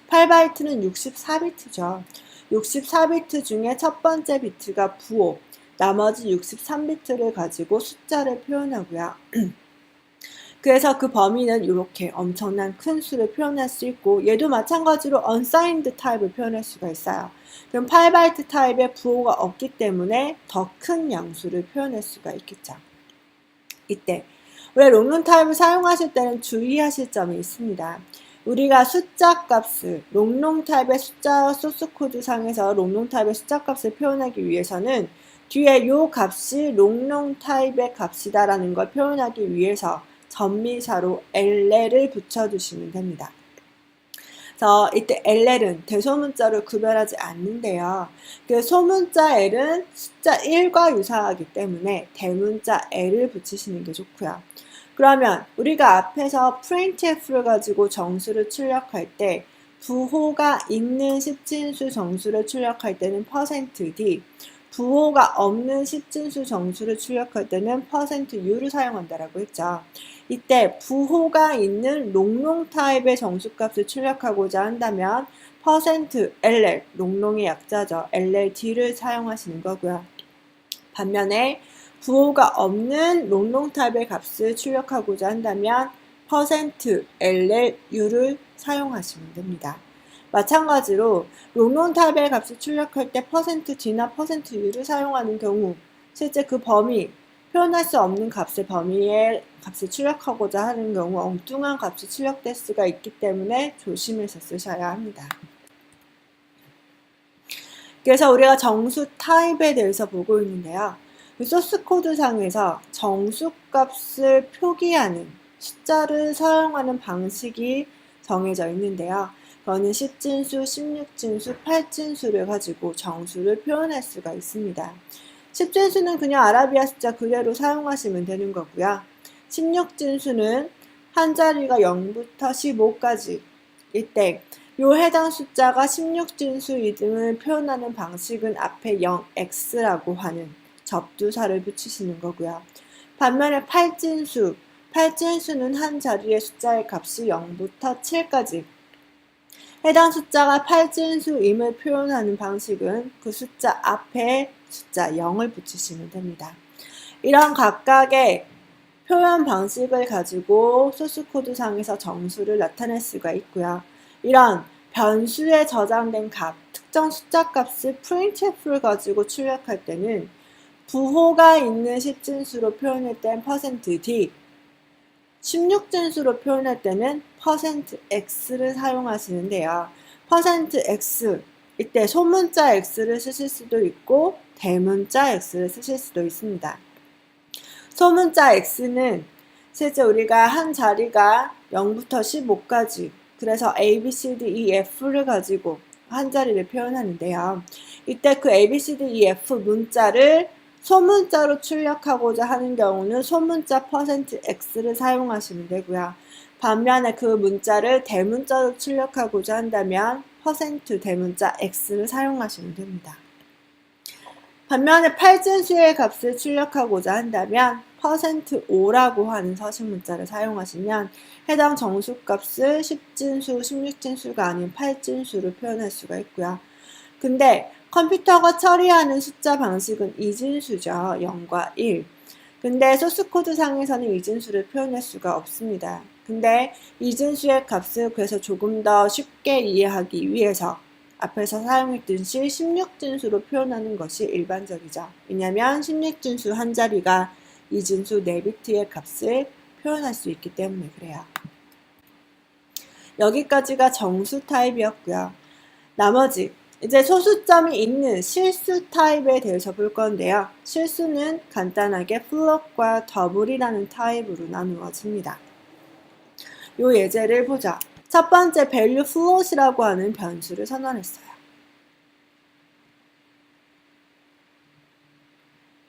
8바이트는 64비트죠. 64비트 중에 첫 번째 비트가 부호, 나머지 63비트를 가지고 숫자를 표현하고요. 그래서 그 범위는 이렇게 엄청난 큰 수를 표현할 수 있고 얘도 마찬가지로 unsigned 타입을 표현할 수가 있어요. 그럼 8바이트 타입의 부호가 없기 때문에 더 큰 양수를 표현할 수가 있겠죠. 이때 우리가 롱롱 타입을 사용하실 때는 주의하실 점이 있습니다. 우리가 숫자 값을 롱롱 타입의 숫자 소스 코드 상에서 롱롱 타입의 숫자 값을 표현하기 위해서는 뒤에 요 값이 롱롱 타입의 값이다라는 걸 표현하기 위해서 전미사로 LL을 붙여주시면 됩니다. 그래서 이때 LL은 대소문자로 구별하지 않는데요. 그 소문자 L은 숫자 1과 유사하기 때문에 대문자 L을 붙이시는 게 좋고요. 그러면 우리가 앞에서 printf를 가지고 정수를 출력할 때 부호가 있는 10진수 정수를 출력할 때는 %d, 부호가 없는 10진수 정수를 출력할 때는 %u를 사용한다라고 했죠. 이때 부호가 있는 롱롱 타입의 정수값을 출력하고자 한다면 %ll, 롱롱의 약자죠. LLD를 사용하시는 거고요. 반면에 부호가 없는 롱롱 타입의 값을 출력하고자 한다면 %LLU를 사용하시면 됩니다. 마찬가지로 롱롱 타입의 값을 출력할 때 %d나 %u를 사용하는 경우 실제 그 범위, 표현할 수 없는 값의 범위의 값을 출력하고자 하는 경우 엉뚱한 값이 출력될 수가 있기 때문에 조심해서 쓰셔야 합니다. 그래서 우리가 정수 타입에 대해서 보고 있는데요. 소스 코드 상에서 정수값을 표기하는 숫자를 사용하는 방식이 정해져 있는데요. 그거는 10진수, 16진수, 8진수를 가지고 정수를 표현할 수가 있습니다. 10진수는 그냥 아라비아 숫자 그대로 사용하시면 되는 거고요. 16진수는 한 자리가 0부터 15까지 이때 요 해당 숫자가 16진수 이등을 표현하는 방식은 앞에 0x라고 하는 접두사를 붙이시는 거고요. 반면에 팔진수는 한 자리의 숫자의 값이 0부터 7까지 해당 숫자가 팔진수임을 표현하는 방식은 그 숫자 앞에 숫자 0을 붙이시면 됩니다. 이런 각각의 표현 방식을 가지고 소스코드상에서 정수를 나타낼 수가 있고요. 이런 변수에 저장된 값, 특정 숫자 값을 printf를 가지고 출력할 때는 부호가 있는 10진수로 표현할 땐 %d, 16진수로 표현할 때는 %x를 사용하시는데요. %x, 이때 소문자 x를 쓰실 수도 있고 대문자 x를 쓰실 수도 있습니다. 소문자 x는 실제 우리가 한 자리가 0부터 15까지 그래서 a, b, c, d, e, f를 가지고 한 자리를 표현하는데요. 이때 그 a, b, c, d, e, f 문자를 소문자로 출력하고자 하는 경우는 소문자 %x를 사용하시면 되고요. 반면에 그 문자를 대문자로 출력하고자 한다면 %대문자 x를 사용하시면 됩니다. 반면에 팔진수의 값을 출력하고자 한다면 %5라고 하는 서식 문자를 사용하시면 해당 정수값을 10진수, 16진수가 아닌 8진수로 표현할 수가 있고요. 근데 컴퓨터가 처리하는 숫자 방식은 이진수죠. 0과 1. 근데 소스코드 상에서는 이진수를 표현할 수가 없습니다. 근데 이진수의 값을 그래서 조금 더 쉽게 이해하기 위해서 앞에서 사용했듯이 16진수로 표현하는 것이 일반적이죠. 왜냐하면 16진수 한 자리가 이진수 4비트의 값을 표현할 수 있기 때문에 그래요. 여기까지가 정수 타입이었고요. 나머지 이제 소수점이 있는 실수 타입에 대해서 볼 건데요. 실수는 간단하게 플롯과 더블이라는 타입으로 나누어집니다. 요 예제를 보자. 첫 번째 value float이라고 하는 변수를 선언했어요.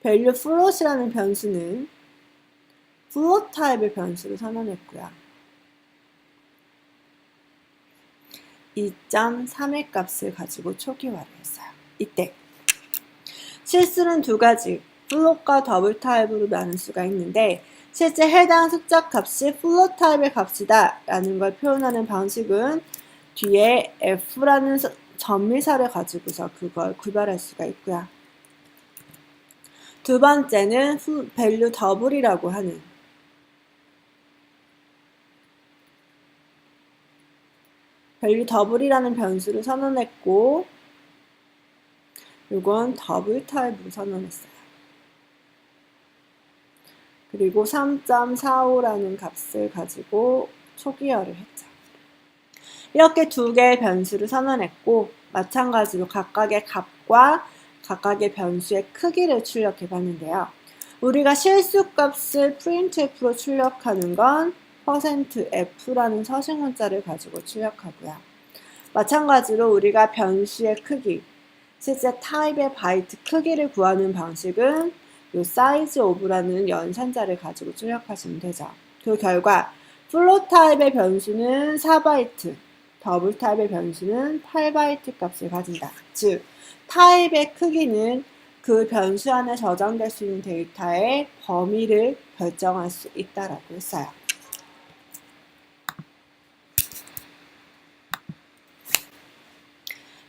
value float이라는 변수는 float 타입의 변수를 선언했고요. 2.3의 값을 가지고 초기화를 했어요. 이때 실수는 두 가지 플롯과 더블 타입으로 나눌 수가 있는데 실제 해당 숫자 값이 플롯 타입의 값이다 라는 걸 표현하는 방식은 뒤에 f라는 전미사를 가지고서 그걸 구별할 수가 있고요. 두 번째는 value 더블이라고 하는 value 더블이라는 변수를 선언했고 이건 더블 타입으로 선언했어요. 그리고 3.45라는 값을 가지고 초기화를 했죠. 이렇게 두 개의 변수를 선언했고 마찬가지로 각각의 값과 각각의 변수의 크기를 출력해 봤는데요. 우리가 실수값을 printf로 출력하는 건 %f라는 서식 문자를 가지고 출력하고요. 마찬가지로 우리가 변수의 크기, 실제 타입의 바이트 크기를 구하는 방식은 이 size of라는 연산자를 가지고 출력하시면 되죠. 그 결과 플롯 타입의 변수는 4바이트, 더블 타입의 변수는 8바이트 값을 가진다. 즉, 타입의 크기는 그 변수 안에 저장될 수 있는 데이터의 범위를 결정할 수 있다라고 했어요.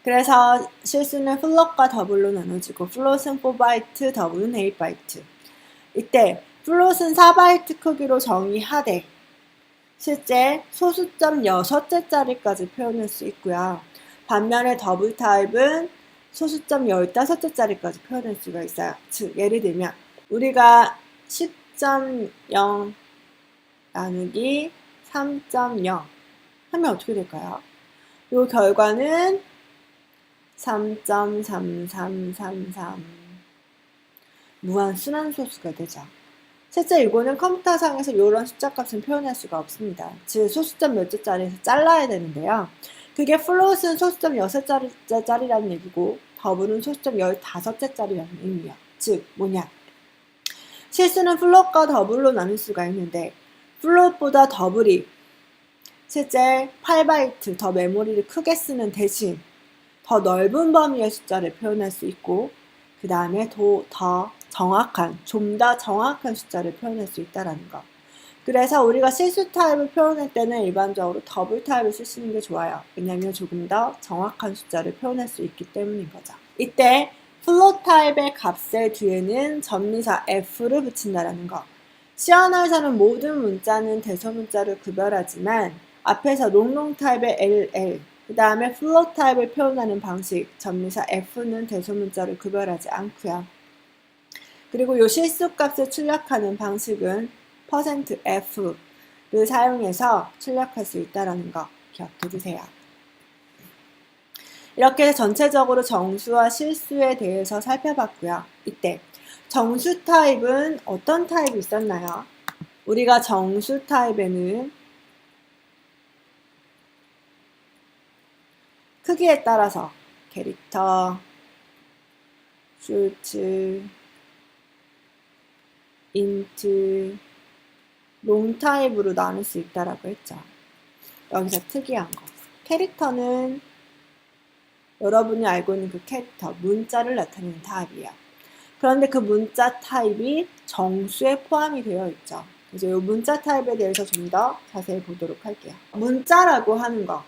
그래서 실수는 플롯과 더블로 나눠지고 플롯은 4바이트, 더블은 8바이트. 이때 플롯은 4바이트 크기로 정의하되 실제 소수점 6개짜리까지 표현할 수 있고요. 반면에 더블 타입은 소수점 15개짜리까지 표현할 수가 있어요. 즉 예를 들면 우리가 10.0 나누기 3.0 하면 어떻게 될까요? 이 결과는 3.3333 무한순환소수가 되죠. 실제 이거는 컴퓨터상에서 이런 숫자 값은 표현할 수가 없습니다. 즉 소수점 몇 개짜리에서 잘라야 되는데요. 그게 플롯은 소수점 6개짜리라는 얘기고 더블은 소수점 15개짜리라는 의미예요. 즉 뭐냐? 실수는 플롯과 더블로 나눌 수가 있는데 플롯보다 더블이 실제 8바이트 더 메모리를 크게 쓰는 대신 더 넓은 범위의 숫자를 표현할 수 있고 그 다음에 더 정확한, 좀 더 정확한 숫자를 표현할 수 있다는 거. 그래서 우리가 실수 타입을 표현할 때는 일반적으로 더블 타입을 쓰시는 게 좋아요. 왜냐하면 조금 더 정확한 숫자를 표현할 수 있기 때문인 거죠. 이때 플롯 타입의 값의 뒤에는 접미사 f를 붙인다는 거. 시어널에서는 모든 문자는 대소문자를 구별하지만 앞에서 롱롱 타입의 LL, 그 다음에 플롯 타입을 표현하는 방식, 접미사 f는 대소문자를 구별하지 않고요. 그리고 이 실수값을 출력하는 방식은 %f를 사용해서 출력할 수 있다는 거 기억해 두세요. 이렇게 전체적으로 정수와 실수에 대해서 살펴봤고요. 이때 정수 타입은 어떤 타입이 있었나요? 우리가 정수 타입에는 크기에 따라서 캐릭터, 슈트, 인트, 롱 타입으로 나눌 수 있다라고 했죠. 여기서 특이한 거. 캐릭터는 여러분이 알고 있는 그 캐릭터, 문자를 나타내는 타입이에요. 그런데 그 문자 타입이 정수에 포함이 되어 있죠. 그래서 이 문자 타입에 대해서 좀 더 자세히 보도록 할게요. 문자라고 하는 거.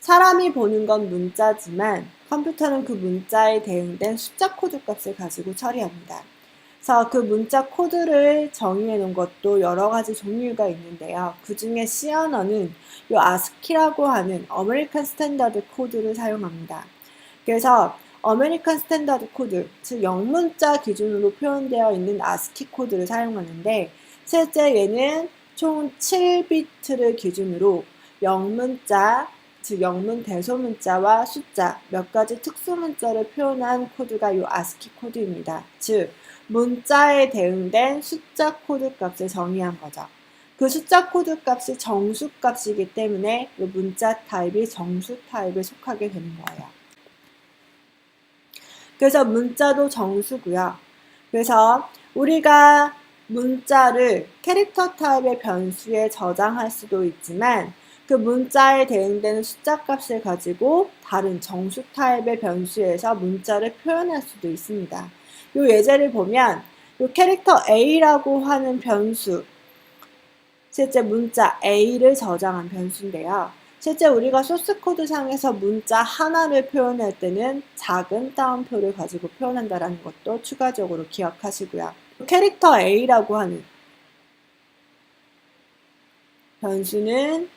사람이 보는 건 문자지만 컴퓨터는 그 문자에 대응된 숫자 코드 값을 가지고 처리합니다. 그래서 그 문자 코드를 정의해 놓은 것도 여러 가지 종류가 있는데요. 그 중에 C 언어는 이 ASCII라고 하는 어메리칸 스탠다드 코드를 사용합니다. 그래서 어메리칸 스탠다드 코드, 즉 영문자 기준으로 표현되어 있는 ASCII 코드를 사용하는데 실제 얘는 총 7비트를 기준으로 영문자, 즉 영문 대소문자와 숫자, 몇 가지 특수문자를 표현한 코드가 이 ASCII 코드입니다. 즉 문자에 대응된 숫자 코드 값을 정의한 거죠. 그 숫자 코드 값이 정수 값이기 때문에 이 문자 타입이 정수 타입에 속하게 되는 거예요. 그래서 문자도 정수고요. 그래서 우리가 문자를 캐릭터 타입의 변수에 저장할 수도 있지만 그 문자에 대응되는 숫자 값을 가지고 다른 정수 타입의 변수에서 문자를 표현할 수도 있습니다. 이 예제를 보면 이 캐릭터 A라고 하는 변수, 실제 문자 A를 저장한 변수인데요. 실제 우리가 소스 코드 상에서 문자 하나를 표현할 때는 작은 따옴표를 가지고 표현한다는 것도 추가적으로 기억하시고요. 캐릭터 A라고 하는 변수는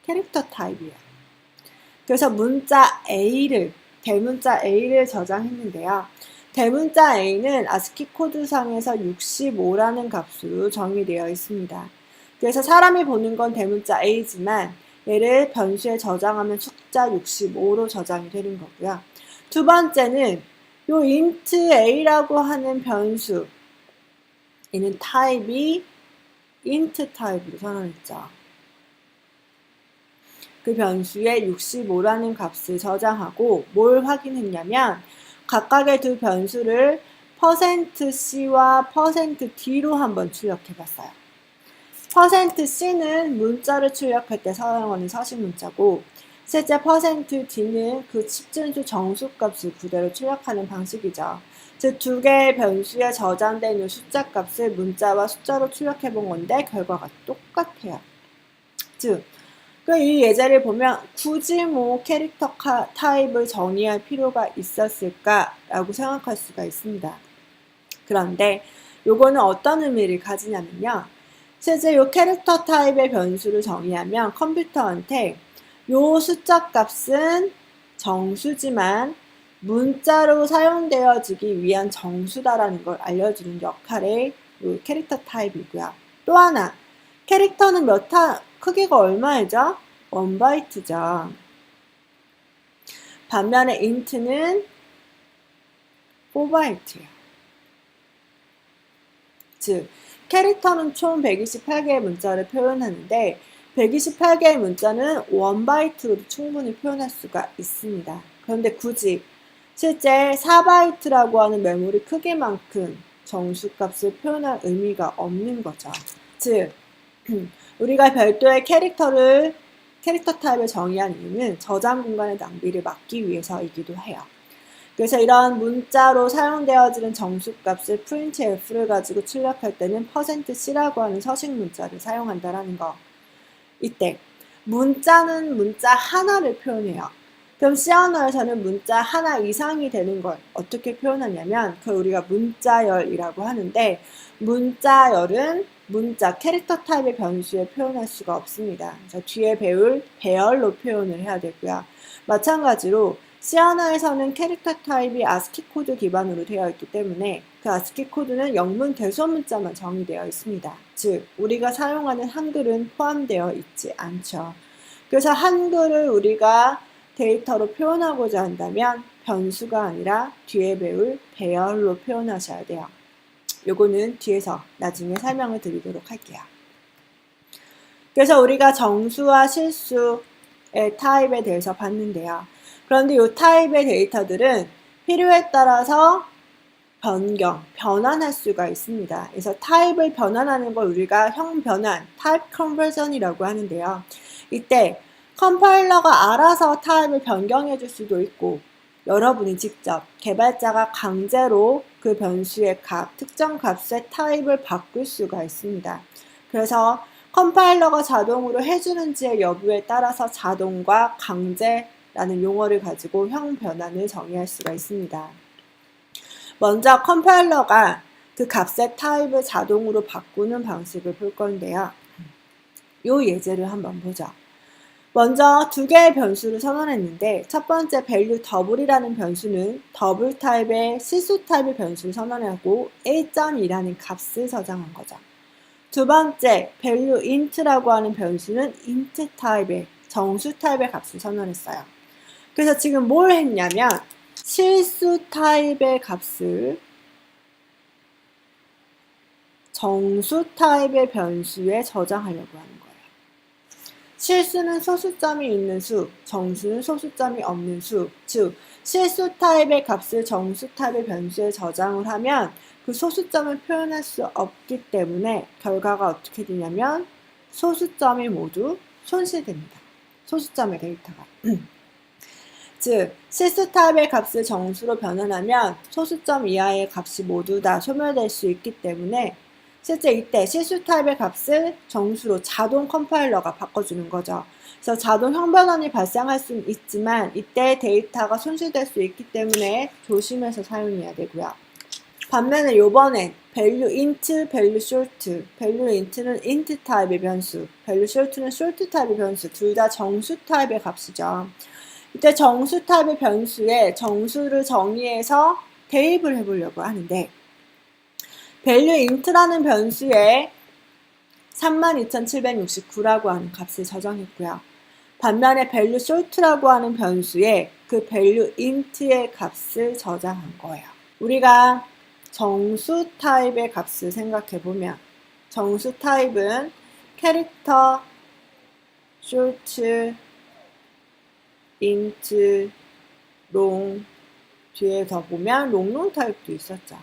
캐릭터 타입이에요. 그래서 문자 A를, 대문자 A를 저장했는데요. 대문자 A는 ASCII 코드상에서 65라는 값으로 정의되어 있습니다. 그래서 사람이 보는 건 대문자 A지만 얘를 변수에 저장하면 숫자 65로 저장이 되는 거고요. 두 번째는 요 int A라고 하는 변수, 얘는 타입이 int 타입으로 선언했죠. 그 변수에 65라는 값을 저장하고 뭘 확인했냐면 각각의 두 변수를 %c와 %d로 한번 출력해 봤어요. %c는 문자를 출력할 때 사용하는 서식 문자고 실제 %d는 그 집준수 정수값을 그대로 출력하는 방식이죠. 즉 두 개의 변수에 저장된 이 숫자 값을 문자와 숫자로 출력해 본 건데 결과가 똑같아요. 즉 이 예제를 보면 굳이 뭐 캐릭터 타입을 정의할 필요가 있었을까라고 생각할 수가 있습니다. 그런데 요거는 어떤 의미를 가지냐면요. 실제 요 캐릭터 타입의 변수를 정의하면 컴퓨터한테 요 숫자 값은 정수지만 문자로 사용되어지기 위한 정수다라는 걸 알려주는 역할의 요 캐릭터 타입이고요. 또 하나, 캐릭터는 크기가 얼마이죠? 1바이트죠. 반면에 int는 4바이트예요. 즉 캐릭터는 총 128개의 문자를 표현하는데 128개의 문자는 1바이트로도 충분히 표현할 수가 있습니다. 그런데 굳이 실제 4바이트라고 하는 메모리 크기만큼 정수값을 표현할 의미가 없는 거죠. 즉 우리가 별도의 캐릭터 타입을 정의한 이유는 저장 공간의 낭비를 막기 위해서이기도 해요. 그래서 이런 문자로 사용되어지는 정수값을 printf를 가지고 출력할 때는 %c라고 하는 서식 문자를 사용한다라는 거. 이때 문자는 문자 하나를 표현해요. 그럼 C 언어에서는 문자 하나 이상이 되는 걸 어떻게 표현하냐면 그걸 우리가 문자열이라고 하는데 문자열은 문자 캐릭터 타입의 변수에 표현할 수가 없습니다. 그래서 뒤에 배울 배열로 표현을 해야 되고요. 마찬가지로 C 언어에서는 캐릭터 타입이 ASCII 코드 기반으로 되어 있기 때문에 그 ASCII 코드는 영문 대소 문자만 정의되어 있습니다. 즉 우리가 사용하는 한글은 포함되어 있지 않죠. 그래서 한글을 우리가 데이터로 표현하고자 한다면 변수가 아니라 뒤에 배울 배열로 표현하셔야 돼요. 요거는 뒤에서 나중에 설명을 드리도록 할게요. 그래서 우리가 정수와 실수의 타입에 대해서 봤는데요. 그런데 이 타입의 데이터들은 필요에 따라서 변환할 수가 있습니다. 그래서 타입을 변환하는 걸 우리가 형 변환, 타입 컨버전이라고 하는데요. 이때 컴파일러가 알아서 타입을 변경해 줄 수도 있고 여러분이 직접 개발자가 강제로 그 변수의 값, 특정 값의 타입을 바꿀 수가 있습니다. 그래서 컴파일러가 자동으로 해주는지의 여부에 따라서 자동과 강제라는 용어를 가지고 형 변환을 정의할 수가 있습니다. 먼저 컴파일러가 그 값의 타입을 자동으로 바꾸는 방식을 볼 건데요. 이 예제를 한번 보죠. 먼저 두 개의 변수를 선언했는데 첫 번째 value double이라는 변수는 더블 타입의 실수 타입의 변수를 선언하고 1.2라는 값을 저장한 거죠. 두 번째 value int라고 하는 변수는 int 타입의 정수 타입의 값을 선언했어요. 그래서 지금 뭘 했냐면 실수 타입의 값을 정수 타입의 변수에 저장하려고 하는 거예요. 실수는 소수점이 있는 수, 정수는 소수점이 없는 수, 즉 실수 타입의 값을 정수 타입의 변수에 저장을 하면 그 소수점을 표현할 수 없기 때문에 결과가 어떻게 되냐면 소수점이 모두 손실됩니다. 소수점의 데이터가. 즉 실수 타입의 값을 정수로 변환하면 소수점 이하의 값이 모두 다 소멸될 수 있기 때문에 실제 이때 실수 타입의 값을 정수로 자동 컴파일러가 바꿔주는 거죠. 그래서 자동 형 변환이 발생할 수는 있지만 이때 데이터가 손실될 수 있기 때문에 조심해서 사용해야 되고요. 반면에 요번엔 value int, value short, value int는 int 타입의 변수, value short는 short 타입의 변수 둘 다 정수 타입의 값이죠. 이때 정수 타입의 변수에 정수를 정의해서 대입을 해보려고 하는데 value int라는 변수에 32,769라고 하는 값을 저장했고요. 반면에 value short라고 하는 변수에 그 value int의 값을 저장한 거예요. 우리가 정수 타입의 값을 생각해보면 정수 타입은 캐릭터, short, int, long 뒤에 더 보면 롱롱 타입도 있었죠.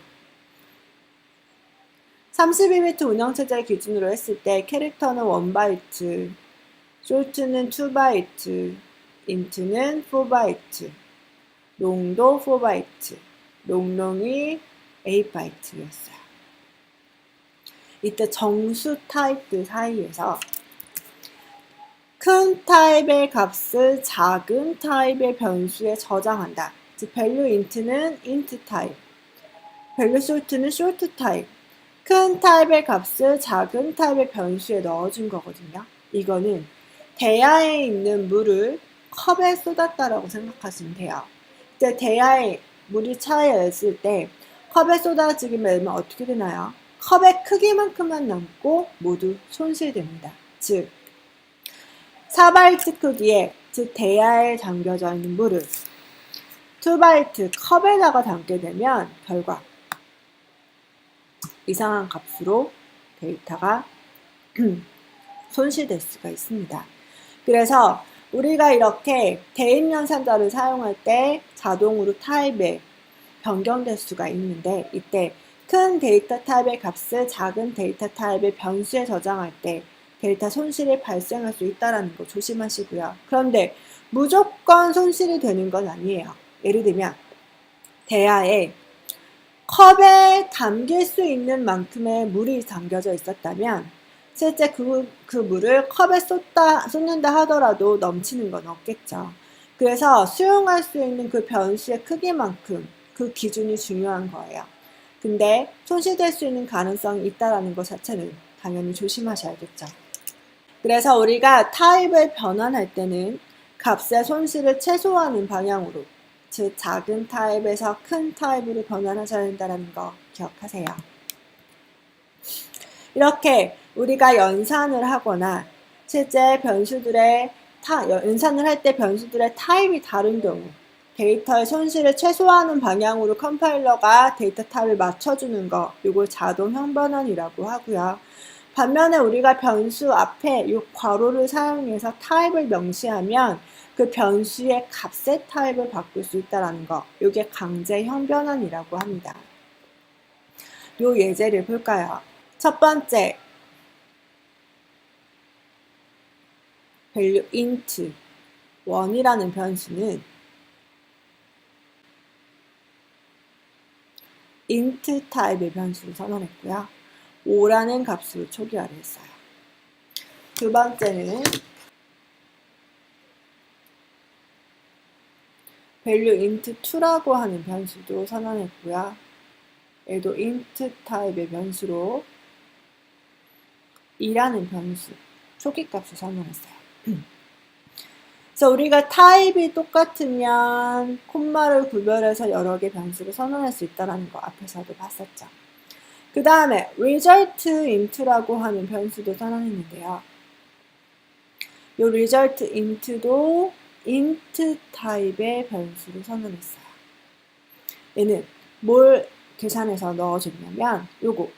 32비트 운영체제를 기준으로 했을 때 캐릭터는 1바이트, short는 2바이트, int는 4바이트, long도 4바이트, 롱롱이 8바이트였어요. 이때 정수 타입들 사이에서 큰 타입의 값을 작은 타입의 변수에 저장한다. 즉 value int는 int 타입, value short는 short 타입, 큰 타입의 값을 작은 타입의 변수에 넣어준 거거든요. 이거는 대야에 있는 물을 컵에 쏟았다라고 생각하시면 돼요. 이제 대야에 물이 차에 있을 때 컵에 쏟아지게 되면 어떻게 되나요? 컵의 크기만큼만 남고 모두 손실됩니다. 즉 4바이트 크기에 즉 대야에 담겨져 있는 물을 2바이트 컵에다가 담게 되면 결과 이상한 값으로 데이터가 손실될 수가 있습니다. 그래서 우리가 이렇게 대입 연산자를 사용할 때 자동으로 타입에 변경될 수가 있는데 이때 큰 데이터 타입의 값을 작은 데이터 타입의 변수에 저장할 때 데이터 손실이 발생할 수 있다는 거 조심하시고요. 그런데 무조건 손실이 되는 건 아니에요. 예를 들면 대야에 컵에 담길 수 있는 만큼의 물이 담겨져 있었다면 실제 그 물을 컵에 쏟는다 하더라도 넘치는 건 없겠죠. 그래서 수용할 수 있는 그 변수의 크기만큼 그 기준이 중요한 거예요. 근데 손실될 수 있는 가능성이 있다는 것 자체는 당연히 조심하셔야겠죠. 그래서 우리가 타입을 변환할 때는 값의 손실을 최소화하는 방향으로, 즉 작은 타입에서 큰 타입으로 변환하셔야 된다는 거 기억하세요. 이렇게 우리가 연산을 하거나 실제 변수들의 연산을 할 때 변수들의 타입이 다른 경우 데이터의 손실을 최소화하는 방향으로 컴파일러가 데이터 타입을 맞춰주는 거, 이걸 자동 형변환이라고 하고요. 반면에 우리가 변수 앞에 이 괄호를 사용해서 타입을 명시하면 그 변수의 값의 타입을 바꿀 수 있다는 거, 이게 강제 형변환이라고 합니다. 요 예제를 볼까요? 첫 번째, value int 1이라는 변수는 int 타입의 변수를 선언했고요. 5라는 값으로 초기화를 했어요. 두 번째는 value int 2라고 하는 변수도 선언했고요. 얘도 int 타입의 변수로 2라는 변수, 초기값을 선언했어요. 그래서 우리가 타입이 똑같으면 콤마를 구별해서 여러 개 변수를 선언할 수 있다는 거 앞에서도 봤었죠. 그 다음에 result int라고 하는 변수도 선언했는데요. 이 result int도 int 타입의 변수를 선언했어요. 얘는 뭘 계산해서 넣어줬냐면 요거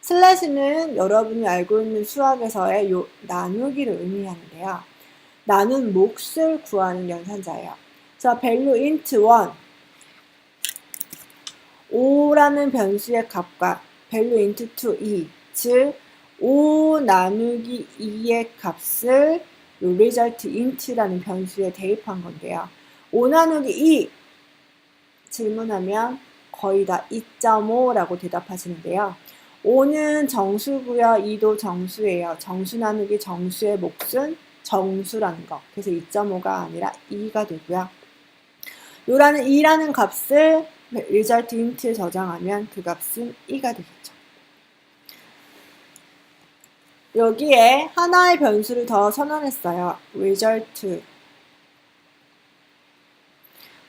슬래시는 여러분이 알고 있는 수학에서의 요 나누기를 의미하는데요. 나눈 몫을 구하는 연산자예요. 그래서 value int 1 5라는 변수의 값과 value int 2 2, 즉 5 나누기 2의 값을 요 result int라는 변수에 대입한 건데요. 5 나누기 2 질문하면 거의 다 2.5라고 대답하시는데요. 5는 정수고요. 2도 정수예요. 정수 나누기 정수의 몫은 정수라는 거. 그래서 2.5가 아니라 2가 되고요. 요라는 2라는 값을 result int에 저장하면 그 값은 2가 되겠죠. 여기에 하나의 변수를 더 선언했어요. result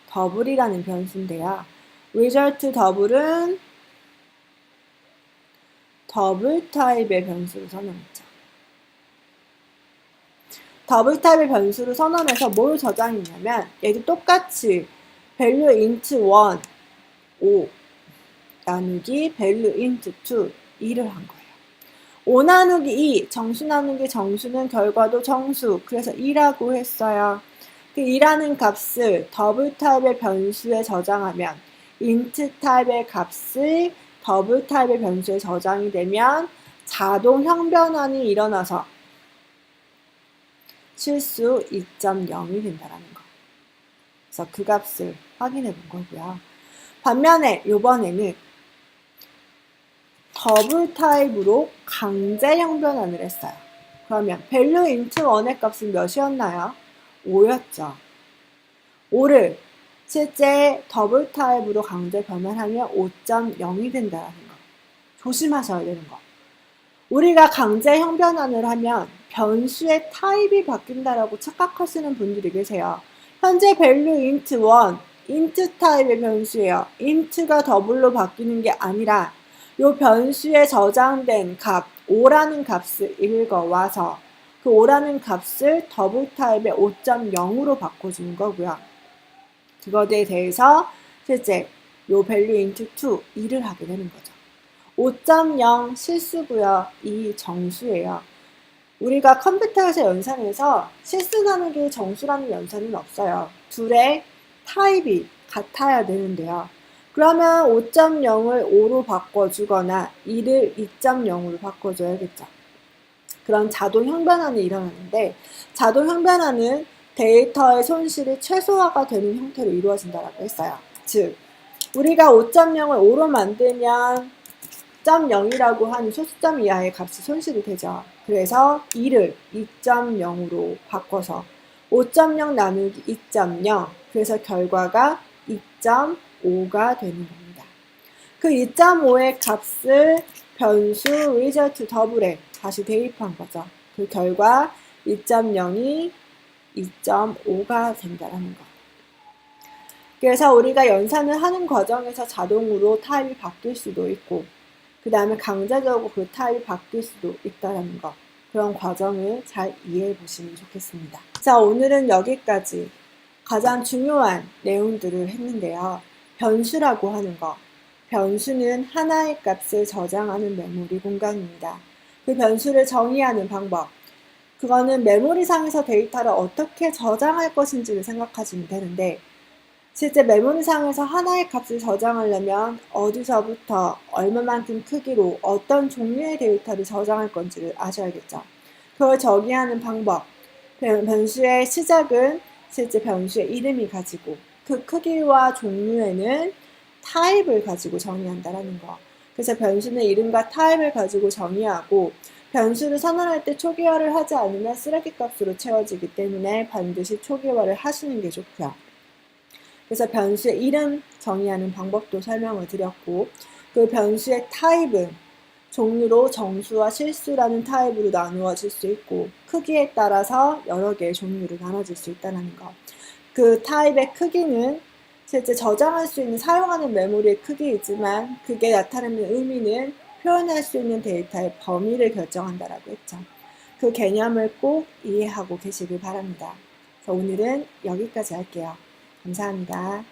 더블이라는 변수인데요. result 더블은 더블 타입의 변수를 선언했죠. 더블 타입의 변수를 선언해서 뭘 저장했냐면 얘도 똑같이 value int 1 5 나누기 value int 2 2를 한 거예요. 5 나누기 2 정수 나누기 정수는 결과도 정수, 그래서 2라고 했어요. 그 2라는 값을 더블 타입의 변수에 저장하면 int 타입의 값을 더블 타입의 변수에 저장이 되면 자동 형변환이 일어나서 실수 2.0이 된다는 거. 그래서 그 값을 확인해 본 거고요. 반면에 이번에는 더블 타입으로 강제 형변환을 했어요. 그러면 value int 1의 값은 몇이었나요? 5였죠. 5를 실제 더블 타입으로 강제 변환하면 5.0이 된다는 거. 조심하셔야 되는 거. 우리가 강제 형변환을 하면 변수의 타입이 바뀐다라고 착각하시는 분들이 계세요. 현재 value int 1, int 타입의 변수예요. int가 더블로 바뀌는 게 아니라 이 변수에 저장된 값 5라는 값을 읽어와서 그 5라는 값을 더블 타입의 5.0으로 바꿔주는 거고요. 그거에 대해서 실제 요 value int 2, 2를 하게 되는 거죠. 5.0 실수고요. 2 정수예요. 우리가 컴퓨터에서 연산해서 실수 나누기 정수라는 연산은 없어요. 둘의 타입이 같아야 되는데요. 그러면 5.0을 5로 바꿔주거나 2를 2.0으로 바꿔줘야겠죠. 그런 자동 형변환이 일어나는데 자동 형변환은 데이터의 손실이 최소화가 되는 형태로 이루어진다고 했어요. 즉 우리가 5.0을 5로 만들면 0.0이라고 하는 소수점 이하의 값이 손실이 되죠. 그래서 2를 2.0으로 바꿔서 5.0 나누기 2.0, 그래서 결과가 2.5가 되는 겁니다. 그 2.5의 값을 변수 result 더블에 다시 대입한 거죠. 그 결과 2.0이 2.5가 된다는 거. 그래서 우리가 연산을 하는 과정에서 자동으로 타입이 바뀔 수도 있고, 그 다음에 강제적으로 그 타입이 바뀔 수도 있다는 거. 그런 과정을 잘 이해해 보시면 좋겠습니다. 자, 오늘은 여기까지 가장 중요한 내용들을 했는데요. 변수라고 하는 거. 변수는 하나의 값을 저장하는 메모리 공간입니다. 그 변수를 정의하는 방법. 그거는 메모리상에서 데이터를 어떻게 저장할 것인지를 생각하시면 되는데, 실제 메모리상에서 하나의 값을 저장하려면 어디서부터 얼마만큼 크기로 어떤 종류의 데이터를 저장할 건지를 아셔야겠죠. 그걸 정의하는 방법. 변수의 시작은 실제 변수의 이름이 가지고 그 크기와 종류에는 타입을 가지고 정의한다는 거. 그래서 변수는 이름과 타입을 가지고 정의하고 변수를 선언할 때 초기화를 하지 않으면 쓰레기 값으로 채워지기 때문에 반드시 초기화를 하시는 게 좋고요. 그래서 변수의 이름 정의하는 방법도 설명을 드렸고, 그 변수의 타입은 종류로 정수와 실수라는 타입으로 나누어질 수 있고, 크기에 따라서 여러 개의 종류로 나눠질 수 있다는 거. 그 타입의 크기는 실제 저장할 수 있는 사용하는 메모리의 크기이지만 그게 나타내는 의미는 표현할 수 있는 데이터의 범위를 결정한다라고 했죠. 그 개념을 꼭 이해하고 계시길 바랍니다. 오늘은 여기까지 할게요. 감사합니다.